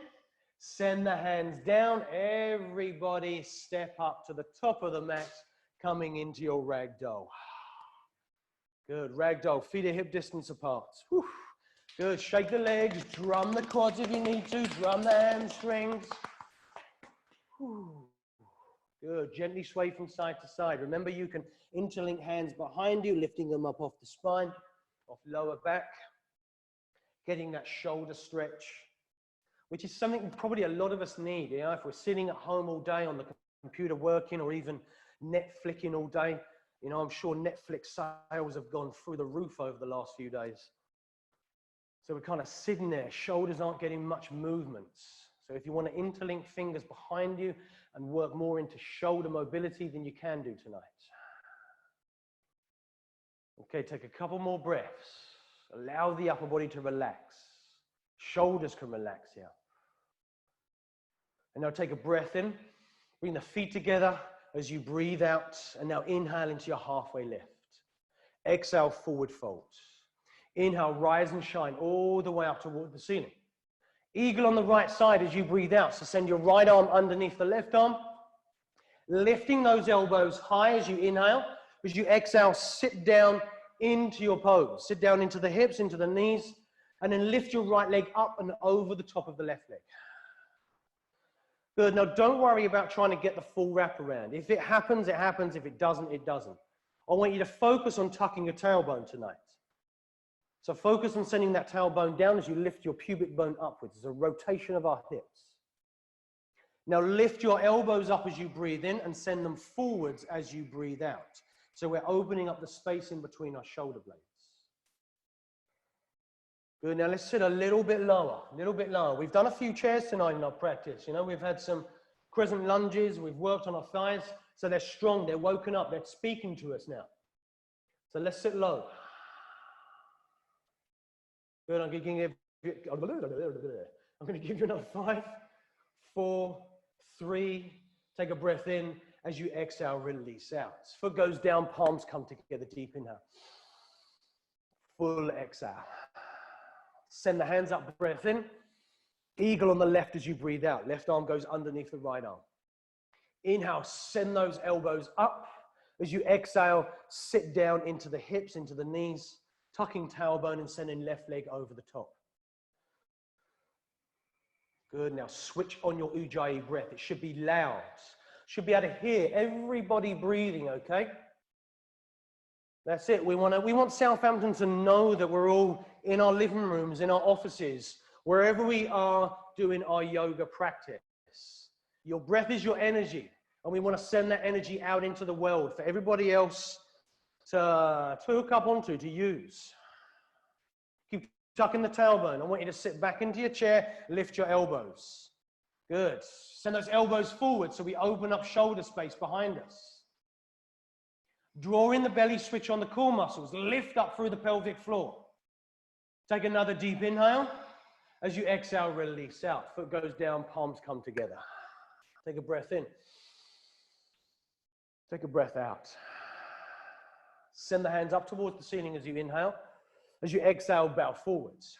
Send the hands down. Everybody step up to the top of the mat, coming into your ragdoll. Good, ragdoll. Feet are hip distance apart. Whew. Good, shake the legs, drum the quads if you need to, drum the hamstrings. Whew. Good, gently sway from side to side. Remember, you can interlink hands behind you, lifting them up off the spine, off lower back, getting that shoulder stretch, which is something probably a lot of us need. You know, if we're sitting at home all day on the computer working, or even Netflixing all day, you know, I'm sure Netflix sales have gone through the roof over the last few days. So we're kind of sitting there, shoulders aren't getting much movement. So if you want to interlink fingers behind you and work more into shoulder mobility, then you can do tonight. Okay, take a couple more breaths. Allow the upper body to relax. Shoulders can relax here. And now take a breath in. Bring the feet together as you breathe out. And now inhale into your halfway lift. Exhale, forward fold. Inhale, rise and shine all the way up toward the ceiling. Eagle on the right side as you breathe out. So send your right arm underneath the left arm. Lifting those elbows high as you inhale. As you exhale, sit down into your pose. Sit down into the hips, into the knees. And then lift your right leg up and over the top of the left leg. Good. Now don't worry about trying to get the full wrap around. If it happens, it happens. If it doesn't, it doesn't. I want you to focus on tucking your tailbone tonight. So focus on sending that tailbone down as you lift your pubic bone upwards. It's a rotation of our hips. Now lift your elbows up as you breathe in and send them forwards as you breathe out. So we're opening up the space in between our shoulder blades. Good, now let's sit a little bit lower, a little bit lower. We've done a few chairs tonight in our practice. You know, we've had some crescent lunges, we've worked on our thighs. So they're strong, they're woken up, they're speaking to us now. So let's sit low. Good, I'm going to give you another 5, 4, 3. Take a breath in. As you exhale, release out. Foot goes down, palms come together, deep inhale. Full exhale. Send the hands up, breath in. Eagle on the left as you breathe out. Left arm goes underneath the right arm. Inhale, send those elbows up. As you exhale, sit down into the hips, into the knees, tucking tailbone and sending left leg over the top. Good, now switch on your Ujjayi breath. It should be loud. Should be able to hear everybody breathing, okay? That's it. We want Southampton to know that we're all in our living rooms, in our offices, wherever we are doing our yoga practice. Your breath is your energy, and we want to send that energy out into the world for everybody else to hook up onto, to use. Keep tucking the tailbone. I want you to sit back into your chair, lift your elbows. Good. Send those elbows forward so we open up shoulder space behind us. Draw in the belly, switch on the core muscles, lift up through the pelvic floor. Take another deep inhale. As you exhale, release out. Foot goes down, palms come together. Take a breath in. Take a breath out. Send the hands up towards the ceiling as you inhale. As you exhale, bow forwards.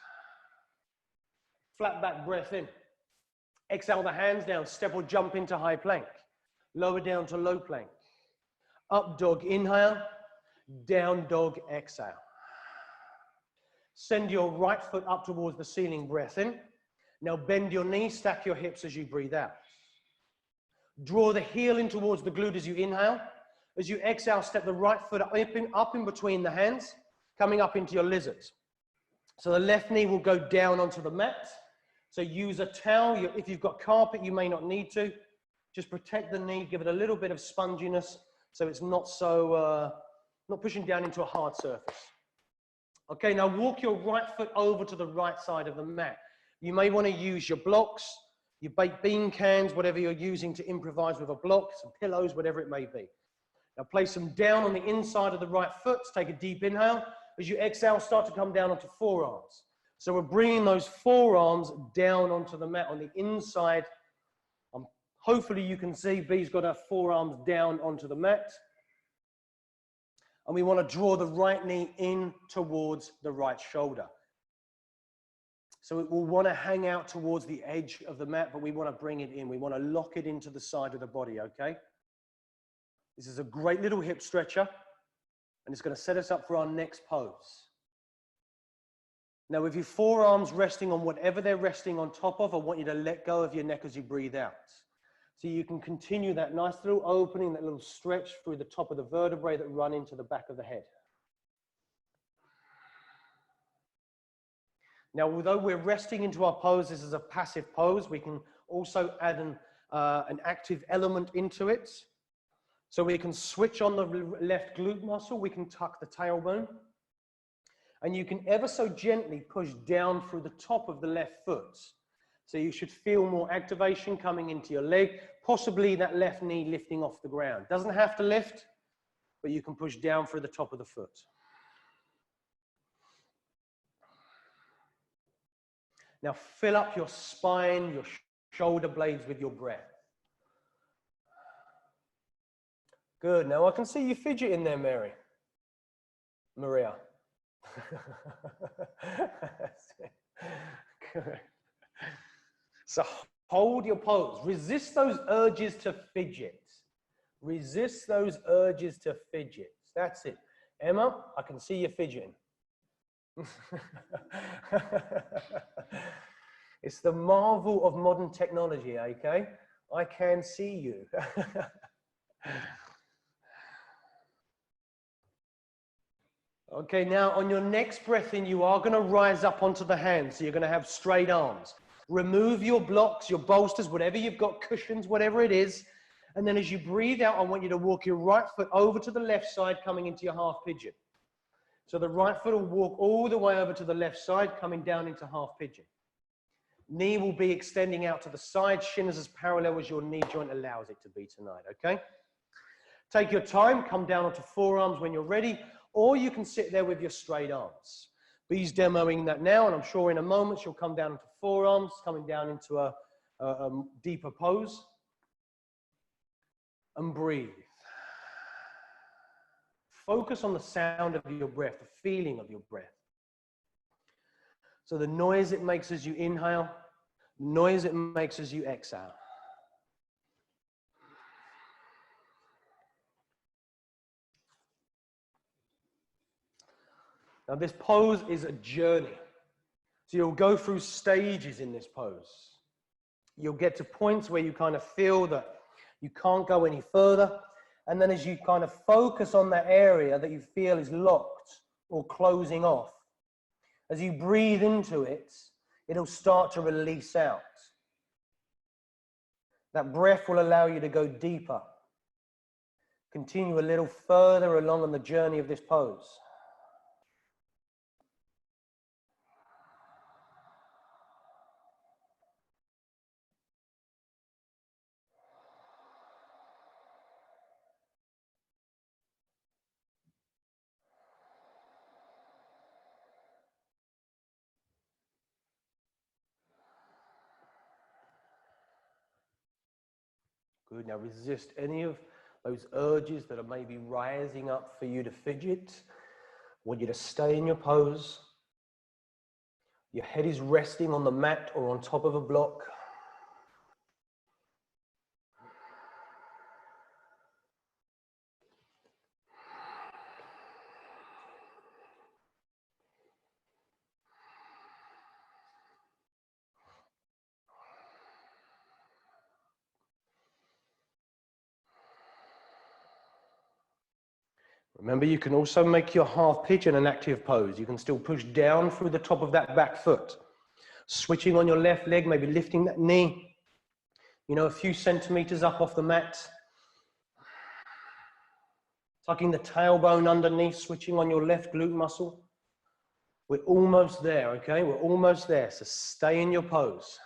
Flat back breath in. Exhale the hands down, step or jump into high plank. Lower down to low plank. Up dog, inhale. Down dog, exhale. Send your right foot up towards the ceiling, breath in. Now bend your knees, stack your hips as you breathe out. Draw the heel in towards the glute as you inhale. As you exhale, step the right foot up in between the hands, coming up into your lizard. So the left knee will go down onto the mat. So use a towel. If you've got carpet, you may not need to. Just protect the knee, give it a little bit of sponginess so it's not so, not pushing down into a hard surface. Okay, now walk your right foot over to the right side of the mat. You may want to use your blocks, your baked bean cans, whatever you're using to improvise with a block, some pillows, whatever it may be. Now place them down on the inside of the right foot. Take a deep inhale. As you exhale, start to come down onto forearms. So we're bringing those forearms down onto the mat on the inside. Hopefully you can see B's got her forearms down onto the mat. And we want to draw the right knee in towards the right shoulder. So it will want to hang out towards the edge of the mat, but we want to bring it in. We want to lock it into the side of the body, okay? This is a great little hip stretcher, and it's going to set us up for our next pose. Now, with your forearms resting on whatever they're resting on top of, I want you to let go of your neck as you breathe out. So you can continue that nice little opening, that little stretch through the top of the vertebrae that run into the back of the head. Now, although we're resting into our pose, this is a passive pose, we can also add an active element into it. So we can switch on the left glute muscle, we can tuck the tailbone, and you can ever so gently push down through the top of the left foot. So you should feel more activation coming into your leg, possibly that left knee lifting off the ground. Doesn't have to lift, but you can push down through the top of the foot. Now fill up your spine, your shoulder blades with your breath. Good. Now I can see you fidget in there, Maria. Good. So hold your pose. Resist those urges to fidget. Resist those urges to fidget. That's it. Emma, I can see you fidgeting. It's the marvel of modern technology, okay? I can see you. Okay, now on your next breath in, you are going to rise up onto the hands. So you're going to have straight arms. Remove your blocks, your bolsters, whatever you've got, cushions, whatever it is. And then as you breathe out, I want you to walk your right foot over to the left side, coming into your half pigeon. So the right foot will walk all the way over to the left side, coming down into half pigeon. Knee will be extending out to the side. Shin is as parallel as your knee joint allows it to be tonight, okay? Take your time, come down onto forearms when you're ready, or you can sit there with your straight arms. Bee's demoing that now, and I'm sure in a moment she'll come down into forearms, coming down into a deeper pose. And breathe. Focus on the sound of your breath, the feeling of your breath. So the noise it makes as you inhale, the noise it makes as you exhale. Now this pose is a journey. So you'll go through stages in this pose. You'll get to points where you kind of feel that you can't go any further. And then as you kind of focus on that area that you feel is locked or closing off, as you breathe into it, it'll start to release out. That breath will allow you to go deeper. Continue a little further along on the journey of this pose. Good. Now resist any of those urges that are maybe rising up for you to fidget. I want you to stay in your pose. Your head is resting on the mat or on top of a block. Remember, you can also make your half pigeon an active pose. You can still push down through the top of that back foot. Switching on your left leg, maybe lifting that knee, you know, a few centimeters up off the mat. Tucking the tailbone underneath, switching on your left glute muscle. We're almost there, okay? We're almost there, so stay in your pose.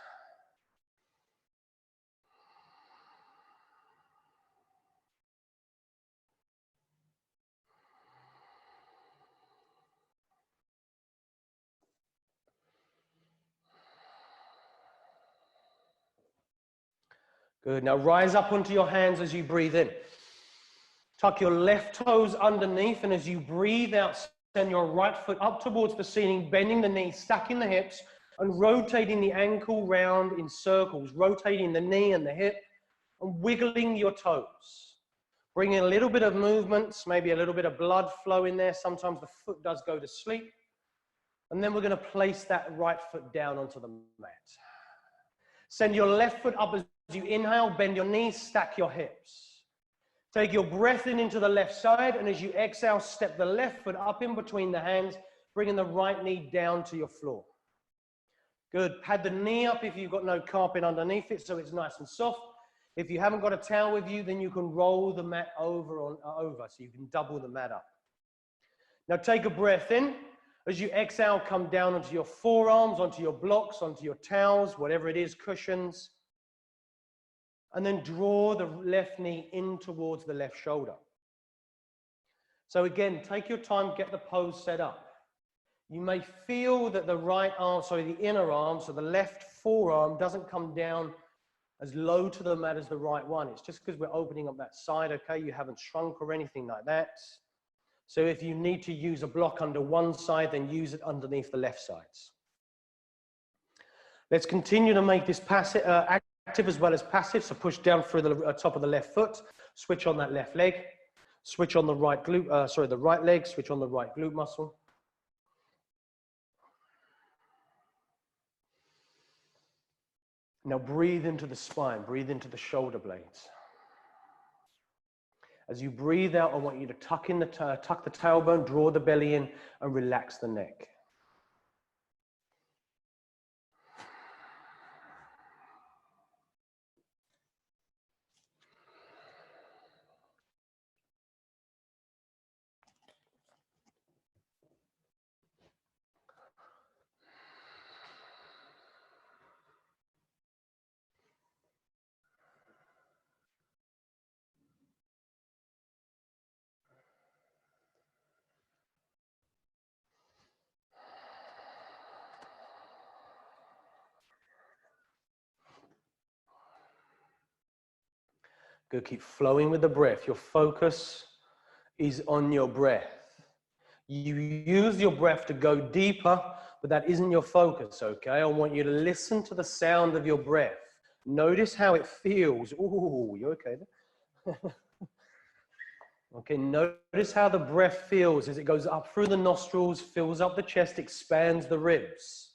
Good. Now rise up onto your hands as you breathe in. Tuck your left toes underneath, and as you breathe out, send your right foot up towards the ceiling, bending the knee, stacking the hips, and rotating the ankle round in circles, rotating the knee and the hip, and wiggling your toes. Bringing a little bit of movement, maybe a little bit of blood flow in there. Sometimes the foot does go to sleep. And then we're going to place that right foot down onto the mat. Send your left foot up as you inhale, bend your knees, stack your hips. Take your breath in into the left side, and as you exhale, step the left foot up in between the hands, bringing the right knee down to your floor. Good. Pad the knee up if you've got no carpet underneath it, so it's nice and soft. If you haven't got a towel with you, then you can roll the mat over, so you can double the mat up. Now take a breath in. As you exhale, come down onto your forearms, onto your blocks, onto your towels, whatever it is, cushions. And then draw the left knee in towards the left shoulder. So again, take your time, get the pose set up. You may feel that the right arm, the inner arm, so the left forearm doesn't come down as low to the mat as the right one. It's just because we're opening up that side, okay? You haven't shrunk or anything like that. So if you need to use a block under one side, then use it underneath the left sides. Let's continue to make this passive, active as well as passive. So push down through the top of the left foot, switch on that left leg, switch on the right glute, the right leg, switch on the right glute muscle. Now breathe into the spine, breathe into the shoulder blades. As you breathe out, I want you to tuck the tailbone, draw the belly in, and relax the neck. Good, keep flowing with the breath. Your focus is on your breath. You use your breath to go deeper, but that isn't your focus, okay? I want you to listen to the sound of your breath. Notice how it feels. Ooh, you okay there? Okay, notice how the breath feels as it goes up through the nostrils, fills up the chest, expands the ribs.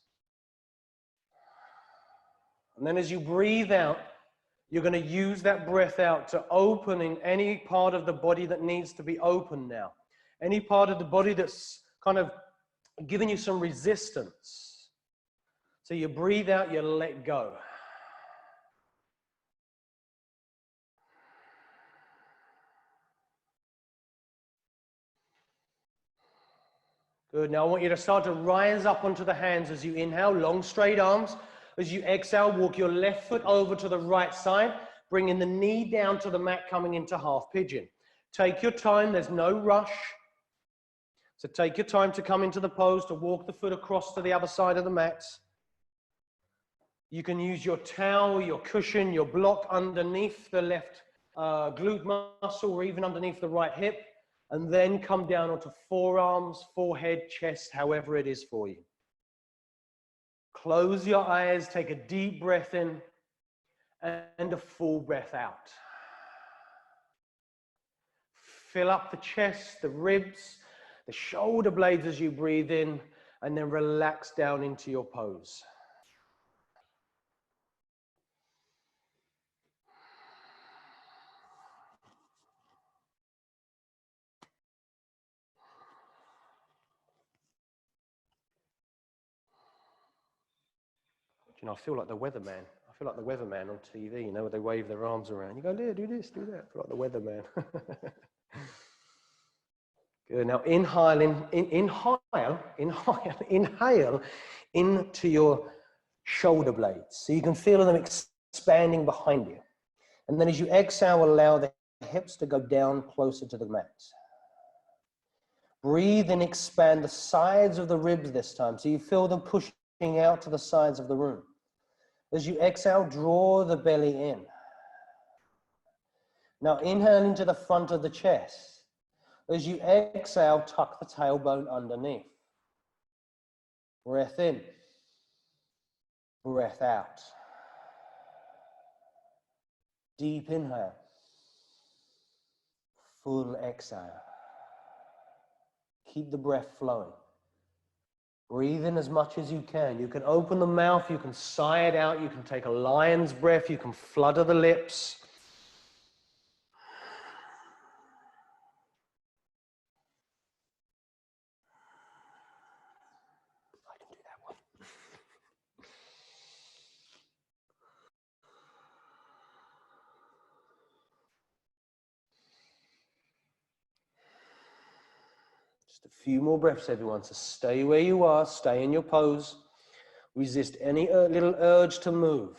And then as you breathe out, you're going to use that breath out to open in any part of the body that needs to be opened now. Any part of the body that's kind of giving you some resistance. So you breathe out, you let go. Good. Now I want you to start to rise up onto the hands as you inhale, long straight arms. As you exhale, walk your left foot over to the right side, bringing the knee down to the mat, coming into half pigeon. Take your time, there's no rush. So take your time to come into the pose, to walk the foot across to the other side of the mat. You can use your towel, your cushion, your block underneath the left glute muscle, or even underneath the right hip, and then come down onto forearms, forehead, chest, however it is for you. Close your eyes, take a deep breath in and a full breath out. Fill up the chest, the ribs, the shoulder blades as you breathe in, and then relax down into your pose. You know, I feel like the weatherman. I feel like the weatherman on TV, you know, where they wave their arms around. You go, yeah, do this, do that. I feel like the weatherman. Good. Now inhale into your shoulder blades. So you can feel them expanding behind you. And then as you exhale, allow the hips to go down closer to the mat. Breathe and expand the sides of the ribs this time. So you feel them pushing out to the sides of the room. As you exhale, draw the belly in. Now inhale into the front of the chest. As you exhale, tuck the tailbone underneath. Breath in, breath out. Deep inhale, full exhale. Keep the breath flowing. Breathe in as much as you can. You can open the mouth, you can sigh it out, you can take a lion's breath, you can flutter the lips. I can do that one. Just a few more breaths, everyone. So stay where you are, stay in your pose. Resist any little urge to move.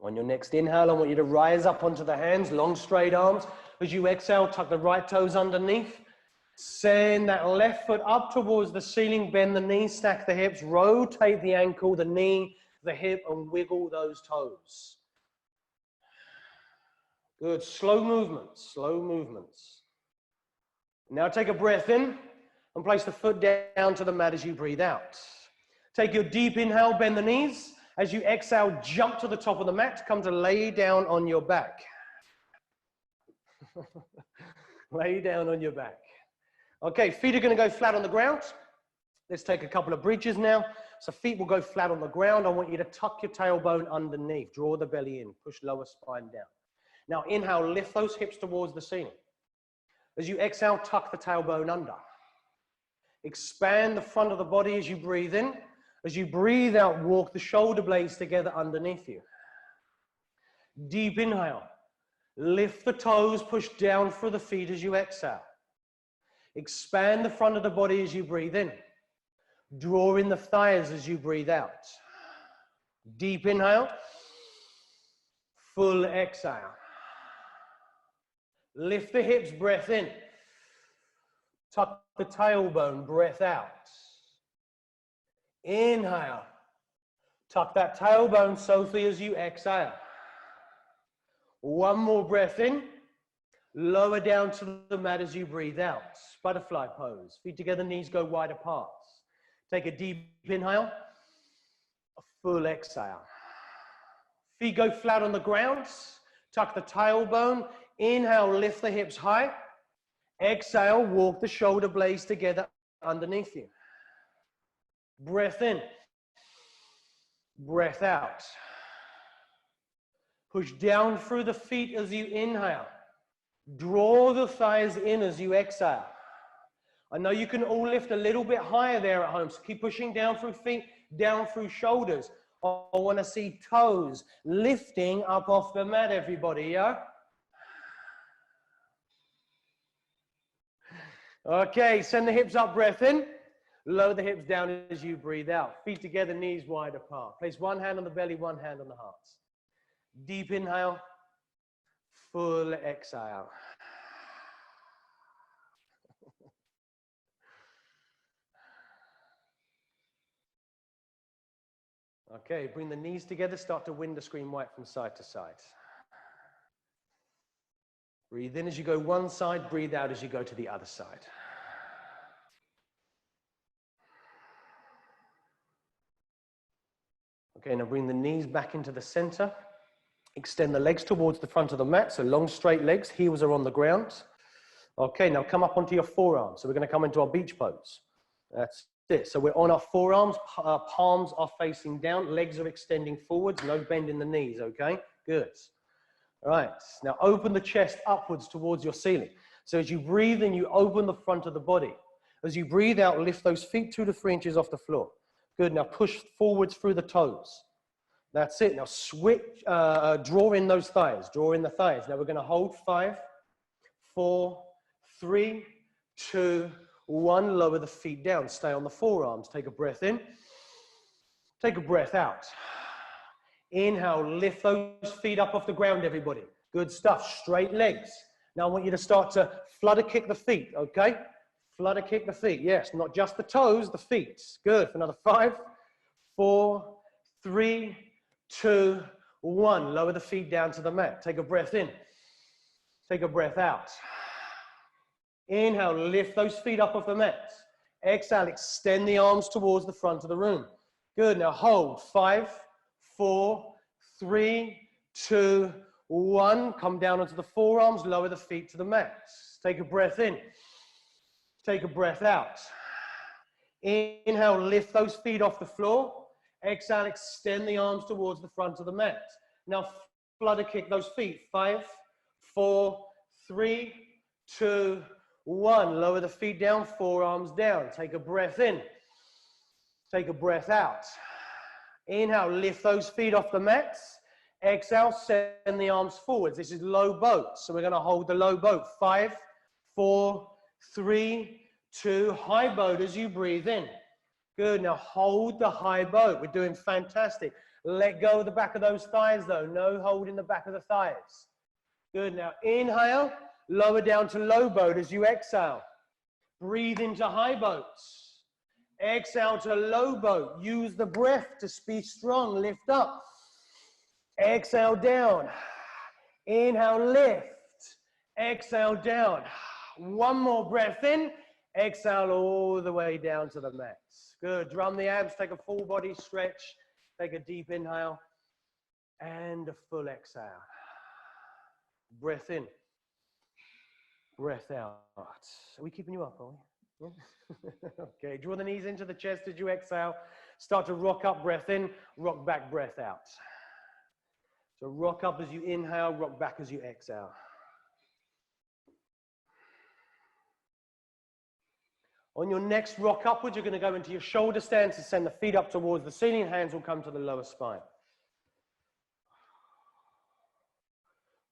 On your next inhale, I want you to rise up onto the hands, long straight arms. As you exhale, tuck the right toes underneath. Send that left foot up towards the ceiling, bend the knees, stack the hips, rotate the ankle, the knee, the hip, and wiggle those toes. Good, slow movements, slow movements. Now take a breath in and place the foot down to the mat as you breathe out. Take your deep inhale, bend the knees. As you exhale, jump to the top of the mat, come to lay down on your back. Lay down on your back. Okay, feet are going to go flat on the ground. Let's take a couple of bridges now. So feet will go flat on the ground. I want you to tuck your tailbone underneath. Draw the belly in. Push lower spine down. Now inhale, lift those hips towards the ceiling. As you exhale, tuck the tailbone under. Expand the front of the body as you breathe in. As you breathe out, walk the shoulder blades together underneath you. Deep inhale. Lift the toes, push down through the feet as you exhale. Expand the front of the body as you breathe in. Draw in the thighs as you breathe out. Deep inhale. Full exhale. Lift the hips, breath in. Tuck the tailbone, breath out. Inhale. Tuck that tailbone, Sophie, as you exhale. One more breath in. Lower down to the mat as you breathe out. Butterfly pose. Feet together, knees go wide apart. Take a deep inhale. A full exhale. Feet go flat on the ground. Tuck the tailbone. Inhale, lift the hips high. Exhale, walk the shoulder blades together underneath you. Breath in. Breath out. Push down through the feet as you inhale. Draw the thighs in as you exhale. I know you can all lift a little bit higher there at home, so keep pushing down through feet, down through shoulders. I want to see toes lifting up off the mat, everybody, yeah? Okay, send the hips up, breath in. Lower the hips down as you breathe out. Feet together, knees wide apart. Place one hand on the belly, one hand on the heart. Deep inhale, full exhale. Okay, bring the knees together, start to window screen white from side to side. Breathe in as you go one side, breathe out as you go to the other side. Okay, now bring the knees back into the center. Extend the legs towards the front of the mat, so long straight legs, heels are on the ground. Okay, now come up onto your forearms. So we're going to come into our beach pose. That's it. So we're on our forearms, palms are facing down, legs are extending forwards, no bend in the knees, okay? Good. All right, now open the chest upwards towards your ceiling. So as you breathe in, you open the front of the body. As you breathe out, lift those feet 2 to 3 inches off the floor. Good, now push forwards through the toes. That's it. Now switch, draw in those thighs, draw in the thighs. Now we're going to hold 5, 4, 3, 2, 1. Lower the feet down. Stay on the forearms. Take a breath in. Take a breath out. Inhale, lift those feet up off the ground, everybody. Good stuff. Straight legs. Now I want you to start to flutter kick the feet, okay? Flutter kick the feet. Yes, not just the toes, the feet. Good. For another 5, 4, 3, 2, 1. Lower the feet down to the mat. Take a breath in. Take a breath out. Inhale, lift those feet up off the mat. Exhale, extend the arms towards the front of the room. Good, now hold. 5, 4, 3, 2, 1. Come down onto the forearms, lower the feet to the mat. Take a breath in. Take a breath out. Inhale, lift those feet off the floor. Exhale, extend the arms towards the front of the mat. Now flutter kick those feet. 5, 4, 3, 2, 1. Lower the feet down, forearms down. Take a breath in. Take a breath out. Inhale, lift those feet off the mat. Exhale, send the arms forwards. This is low boat. So we're going to hold the low boat. 5, 4, 3, 2. High boat as you breathe in. Good. Now hold the high boat. We're doing fantastic. Let go of the back of those thighs though. No hold in the back of the thighs. Good. Now inhale. Lower down to low boat as you exhale. Breathe into high boats. Exhale to low boat. Use the breath to be strong. Lift up. Exhale down. Inhale, lift. Exhale down. One more breath in. Exhale all the way down to the mat. Good. Drum the abs. Take a full body stretch. Take a deep inhale and a full exhale. Breath in. Breath out. Are we keeping you up, are we? Yeah? Okay, draw the knees into the chest as you exhale. Start to rock up, breath in, rock back, breath out. So rock up as you inhale, rock back as you exhale. On your next rock upwards, you're going to go into your shoulder stance and send the feet up towards the ceiling. Hands will come to the lower spine.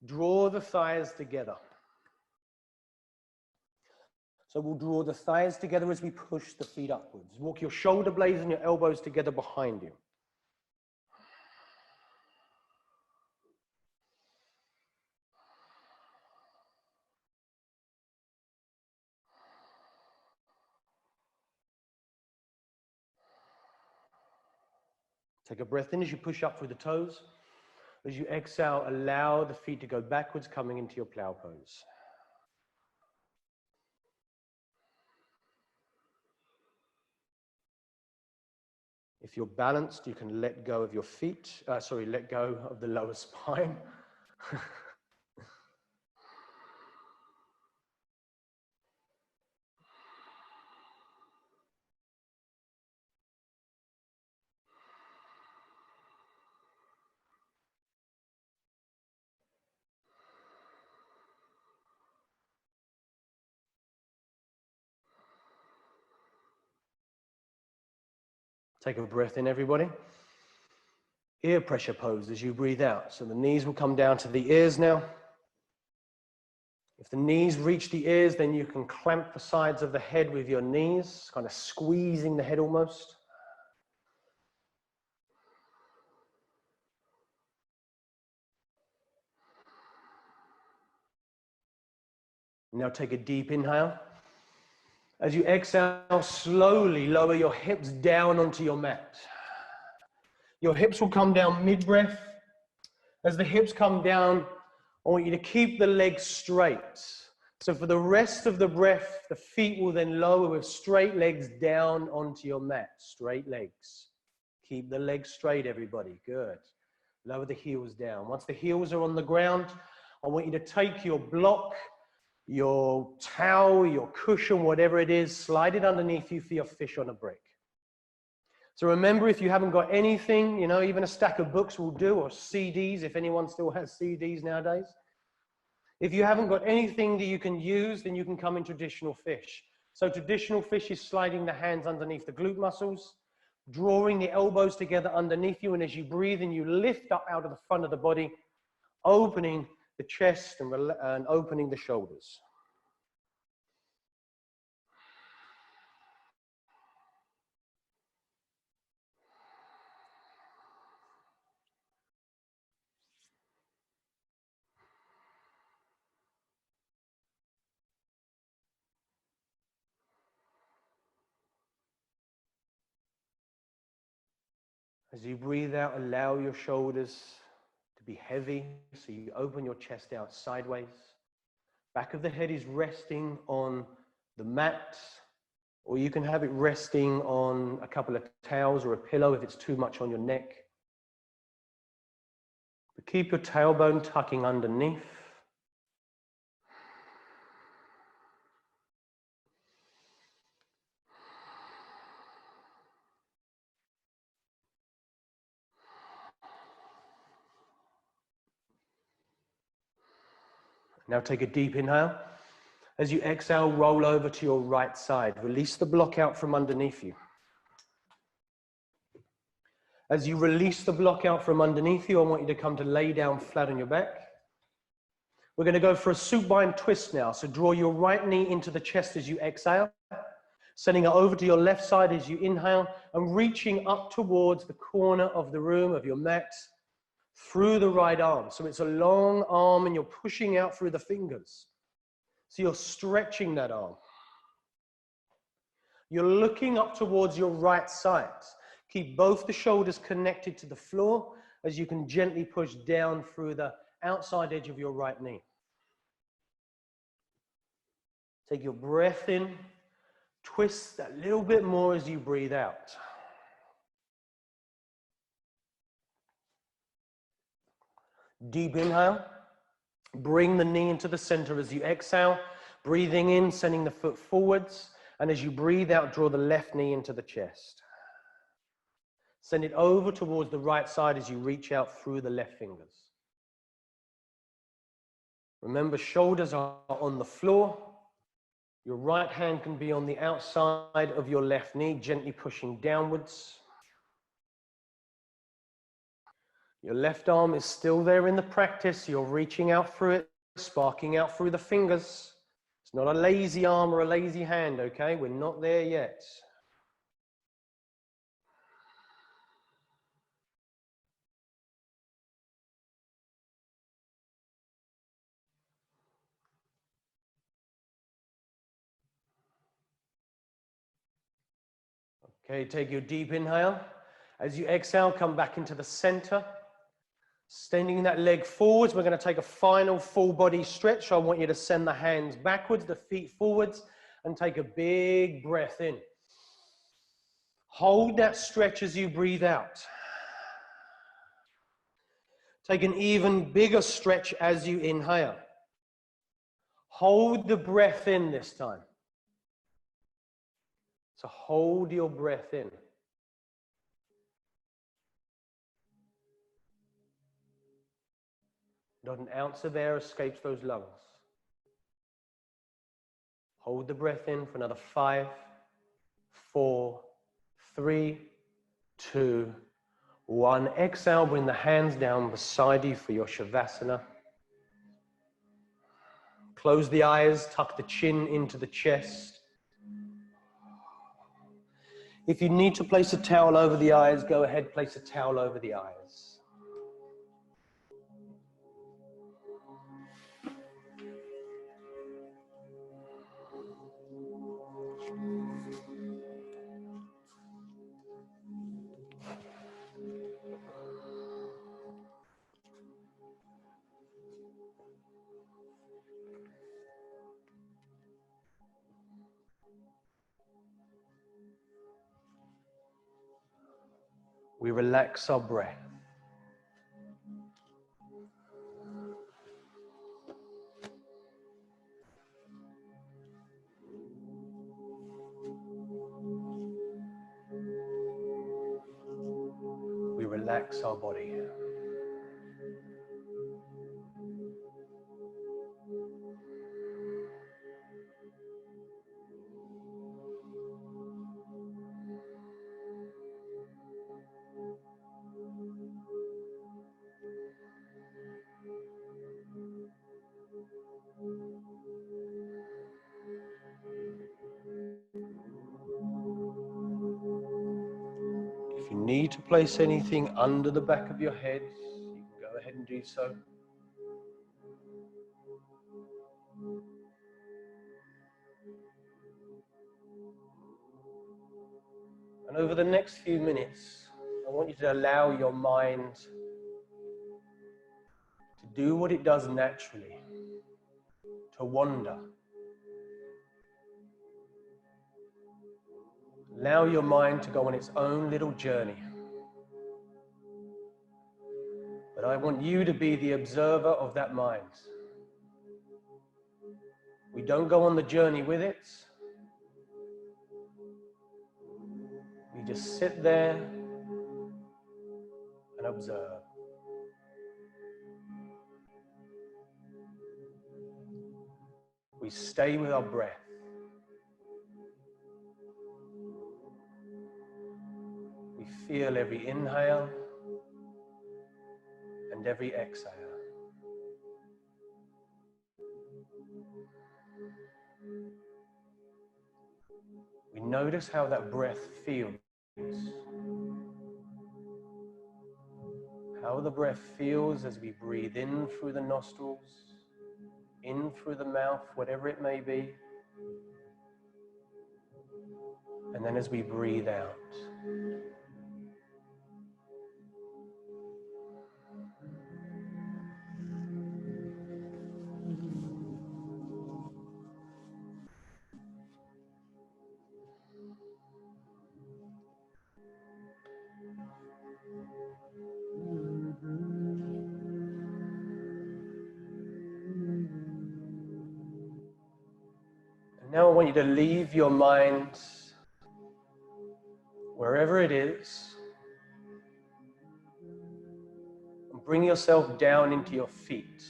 Draw the thighs together. So we'll draw the thighs together as we push the feet upwards. Walk your shoulder blades and your elbows together behind you. Take a breath in as you push up through the toes. As you exhale, allow the feet to go backwards, coming into your plow pose. If you're balanced, you can let go of your feet, let go of the lower spine. Take a breath in, everybody. Ear pressure pose as you breathe out. So the knees will come down to the ears now. If the knees reach the ears, then you can clamp the sides of the head with your knees, kind of squeezing the head almost. Now take a deep inhale. As you exhale, slowly lower your hips down onto your mat. Your hips will come down mid-breath. As the hips come down, I want you to keep the legs straight. So for the rest of the breath, the feet will then lower with straight legs down onto your mat. Straight legs. Keep the legs straight, everybody. Good. Lower the heels down. Once the heels are on the ground, I want you to take your block, your towel, your cushion, whatever it is, slide it underneath you for your fish on a brick. So remember, if you haven't got anything, you know, even a stack of books will do, or CDs, if anyone still has CDs nowadays. If you haven't got anything that you can use, then you can come in traditional fish. So traditional fish is sliding the hands underneath the glute muscles, drawing the elbows together underneath you, and as you breathe in, you lift up out of the front of the body, opening the chest and opening the shoulders. As you breathe out, allow your shoulders to be heavy, so you open your chest out sideways. Back of the head is resting on the mat, or you can have it resting on a couple of towels or a pillow if it's too much on your neck. But keep your tailbone tucking underneath. Now take a deep inhale. As you exhale, roll over to your right side. Release the block out from underneath you. As you release the block out from underneath you, I want you to come to lay down flat on your back. We're going to go for a supine twist now. So draw your right knee into the chest as you exhale, sending it over to your left side as you inhale, and reaching up towards the corner of the room, of your mat, through the right arm. So it's a long arm and you're pushing out through the fingers. So you're stretching that arm. You're looking up towards your right side. Keep both the shoulders connected to the floor as you can gently push down through the outside edge of your right knee. Take your breath in, twist a little bit more as you breathe out. Deep inhale, bring the knee into the center as you exhale, breathing in, sending the foot forwards, and as you breathe out, draw the left knee into the chest. Send it over towards the right side as you reach out through the left fingers. Remember, shoulders are on the floor. Your right hand can be on the outside of your left knee, gently pushing downwards. Your left arm is still there in the practice. You're reaching out through it, sparking out through the fingers. It's not a lazy arm or a lazy hand, okay? We're not there yet. Okay, take your deep inhale. As you exhale, come back into the center. Extending that leg forwards. We're going to take a final full body stretch. I want you to send the hands backwards, the feet forwards, and take a big breath in. Hold that stretch as you breathe out. Take an even bigger stretch as you inhale. Hold the breath in this time. So hold your breath in. Not an ounce of air escapes those lungs. Hold the breath in for another 5, 4, 3, 2, 1. Exhale, bring the hands down beside you for your Shavasana. Close the eyes, tuck the chin into the chest. If you need to place a towel over the eyes, go ahead, place a towel over the eyes. We relax our breath. We relax our body. If you need to place anything under the back of your head, you can go ahead and do so. And over the next few minutes, I want you to allow your mind to do what it does naturally, to wander. Allow your mind to go on its own little journey. But I want you to be the observer of that mind. We don't go on the journey with it. We just sit there and observe. We stay with our breath. We feel every inhale and every exhale. We notice how that breath feels. How the breath feels as we breathe in through the nostrils, in through the mouth, whatever it may be. And then as we breathe out. Now I want you to leave your mind wherever it is and bring yourself down into your feet.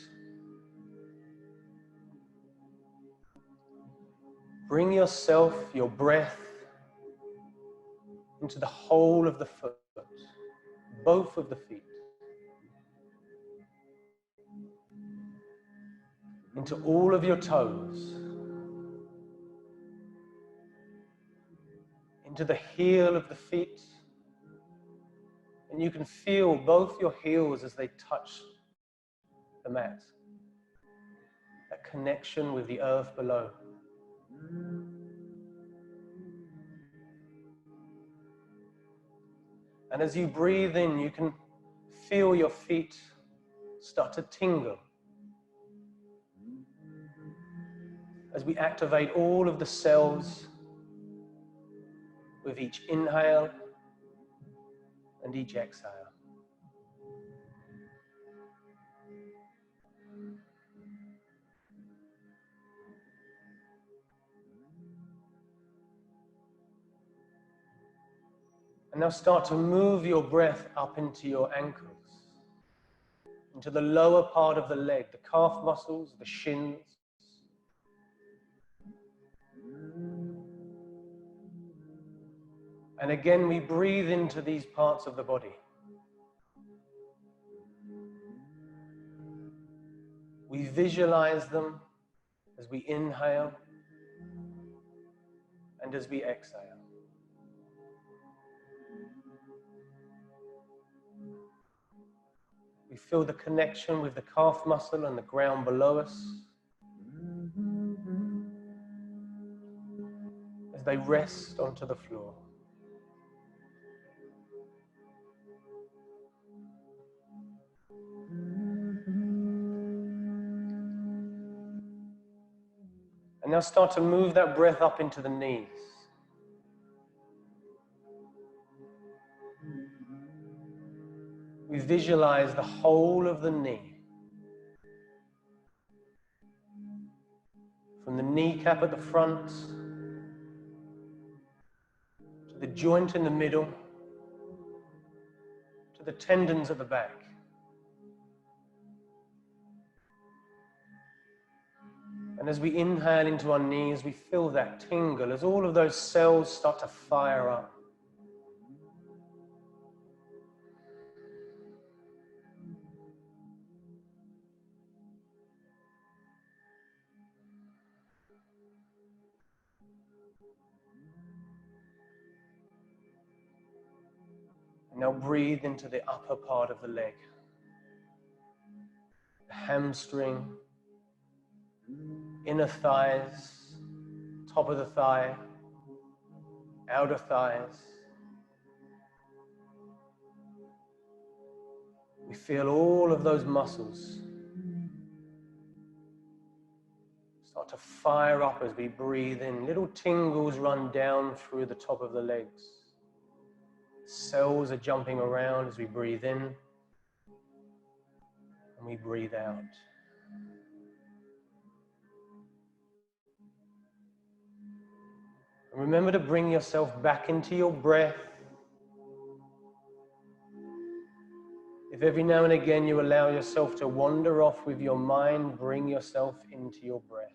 Bring yourself, your breath, into the whole of the foot, both of the feet, into all of your toes, into the heel of the feet, and you can feel both your heels as they touch the mat. That connection with the earth below. And as you breathe in, you can feel your feet start to tingle as we activate all of the cells with each inhale and each exhale. And now start to move your breath up into your ankles, into the lower part of the leg, the calf muscles, the shins. And again, we breathe into these parts of the body. We visualize them as we inhale and as we exhale. We feel the connection with the calf muscle and the ground below us as they rest onto the floor. And now start to move that breath up into the knees. We visualize the whole of the knee. From the kneecap at the front, to the joint in the middle, to the tendons at the back. And as we inhale into our knees, we feel that tingle as all of those cells start to fire up. And now breathe into the upper part of the leg. The hamstring, inner thighs, top of the thigh, outer thighs. We feel all of those muscles start to fire up as we breathe in. Little tingles run down through the top of the legs. Cells are jumping around as we breathe in and we breathe out. And remember to bring yourself back into your breath. If every now and again you allow yourself to wander off with your mind, bring yourself into your breath.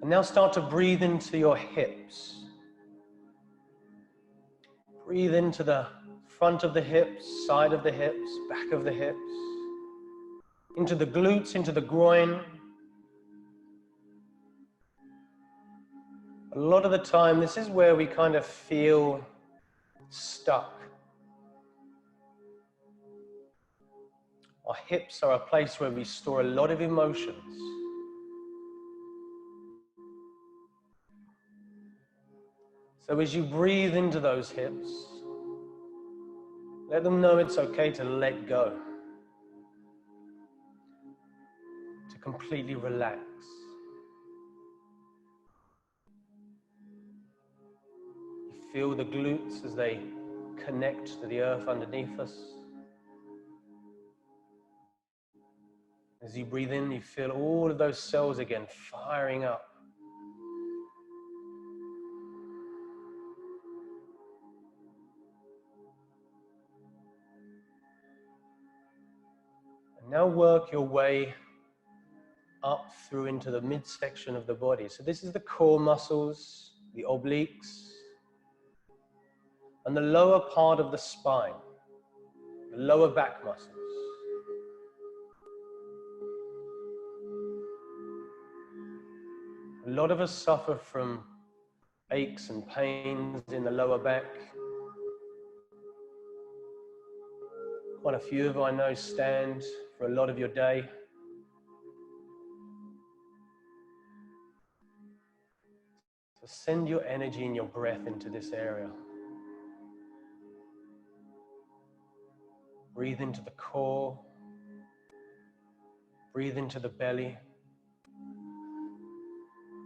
And now start to breathe into your hips. Breathe into the front of the hips, side of the hips, back of the hips, into the glutes, into the groin. A lot of the time, this is where we kind of feel stuck. Our hips are a place where we store a lot of emotions. So as you breathe into those hips, let them know it's okay to let go, to completely relax. You feel the glutes as they connect to the earth underneath us. As you breathe in, you feel all of those cells again firing up. Now work your way up through into the midsection of the body. So this is the core muscles, the obliques, and the lower part of the spine, the lower back muscles. A lot of us suffer from aches and pains in the lower back. Quite a few of you I know stand for a lot of your day. So send your energy and your breath into this area. Breathe into the core. Breathe into the belly.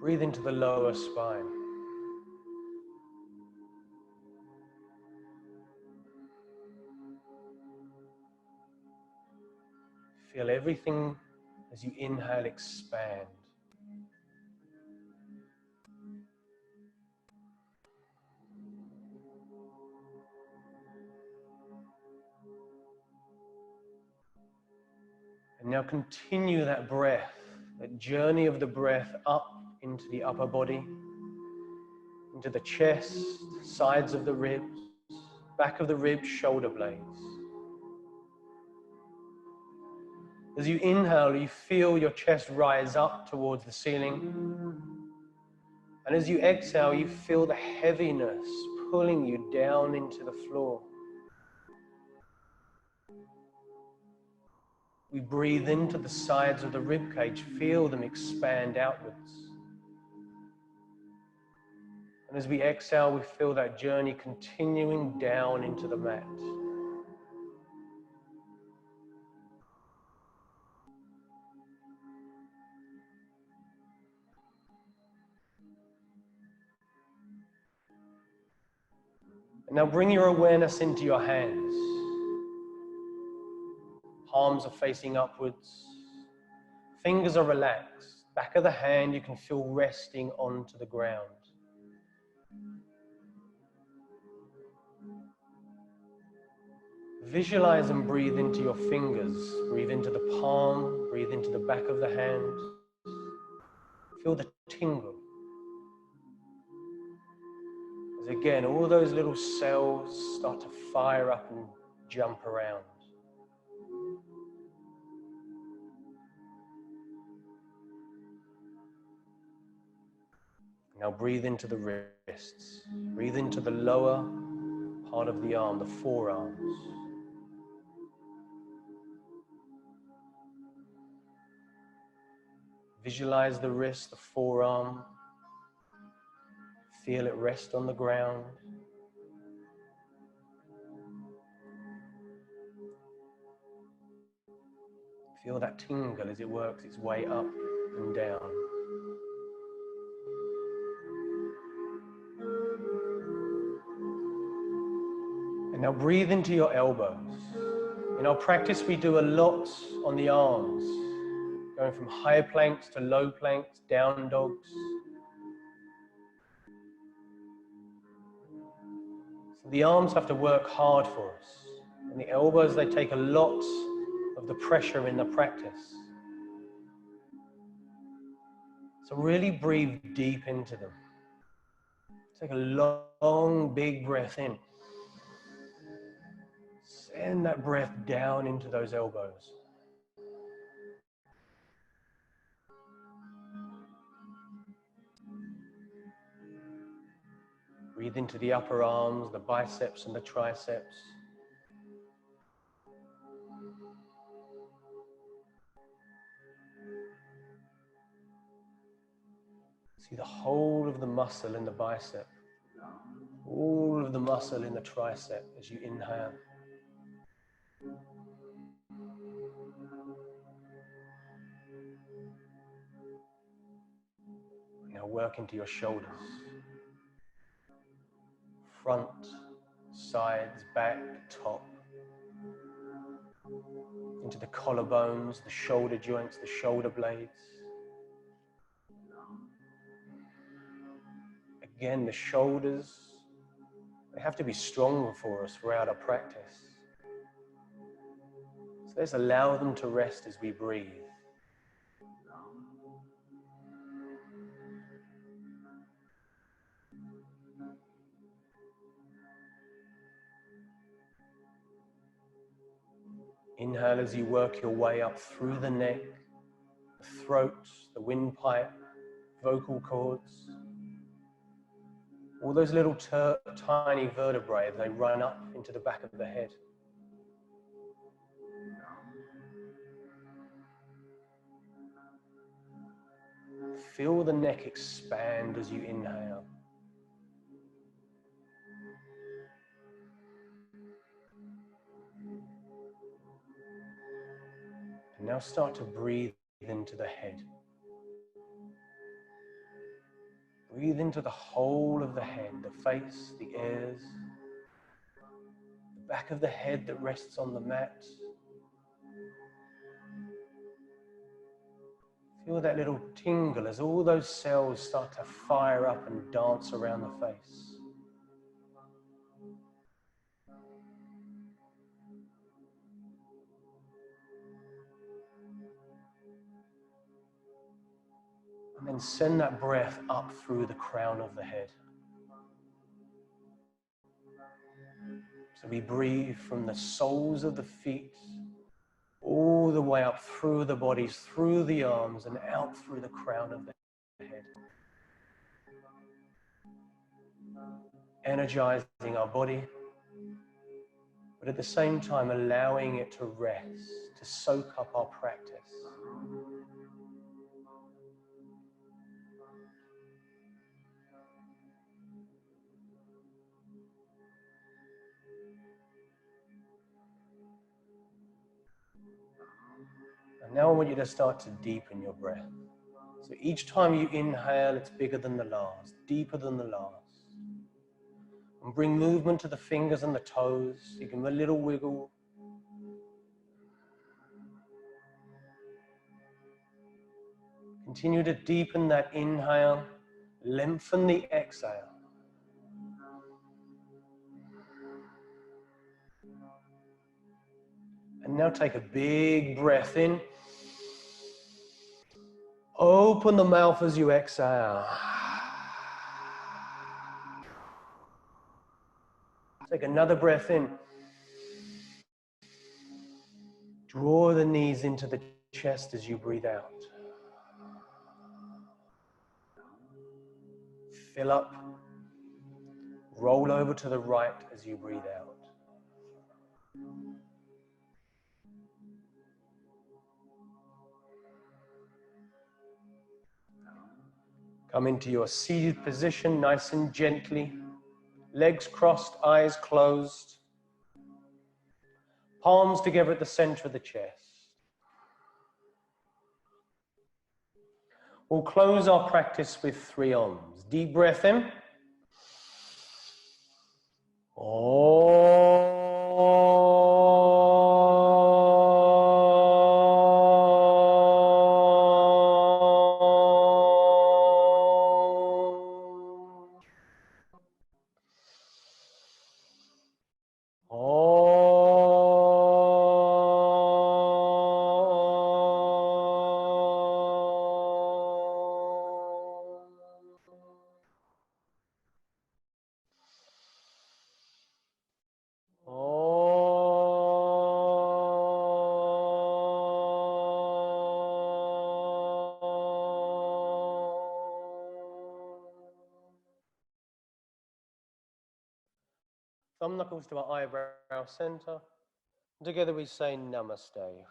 Breathe into the lower spine. Feel everything as you inhale expand. And now continue that breath, that journey of the breath up into the upper body, into the chest, sides of the ribs, back of the ribs, shoulder blades. As you inhale, you feel your chest rise up towards the ceiling. And as you exhale, you feel the heaviness pulling you down into the floor. We breathe into the sides of the rib cage, feel them expand outwards. And as we exhale, we feel that journey continuing down into the mat. And now bring your awareness into your hands. Palms are facing upwards. Fingers are relaxed. Back of the hand you can feel resting onto the ground. Visualize and breathe into your fingers. Breathe into the palm. Breathe into the back of the hand. Feel the tingle. As again, all those little cells start to fire up and jump around. Now breathe into the wrists. Breathe into the lower part of the arm, the forearms. Visualize the wrist, the forearm. Feel it rest on the ground. Feel that tingle as it works its way up and down. And now breathe into your elbows. In our practice, we do a lot on the arms, going from high planks to low planks, down dogs. So the arms have to work hard for us. And the elbows, they take a lot of the pressure in the practice. So really breathe deep into them. Take a long, big breath in. Send that breath down into those elbows. Breathe into the upper arms, the biceps and the triceps. See the whole of the muscle in the bicep, all of the muscle in the tricep as you inhale. Now work into your shoulders. Front, sides, back, top. Into the collarbones, the shoulder joints, the shoulder blades. Again, the shoulders, they have to be stronger for us throughout our practice. So let's allow them to rest as we breathe. Inhale as you work your way up through the neck, the throat, the windpipe, vocal cords. All those little tiny vertebrae, they run up into the back of the head. Feel the neck expand as you inhale. And now start to breathe into the head. Breathe into the whole of the head, the face, the ears, the back of the head that rests on the mat. Feel that little tingle as all those cells start to fire up and dance around the face. And then send that breath up through the crown of the head. So we breathe from the soles of the feet all the way up through the bodies, through the arms, and out through the crown of the head. Energizing our body, but at the same time allowing it to rest, to soak up our practice. And now I want you to start to deepen your breath. So each time you inhale, it's bigger than the last, deeper than the last. And bring movement to the fingers and the toes. You give them a little wiggle. Continue to deepen that inhale, lengthen the exhale. And now take a big breath in. Open the mouth as you exhale. Take another breath in. Draw the knees into the chest as you breathe out. Fill up. Roll over to the right as you breathe out. Come into your seated position nice and gently. Legs crossed, eyes closed. Palms together at the center of the chest. We'll close our practice with 3 Oms. Deep breath in. Om. Thumb knuckles to our eyebrow center. Together we say Namaste.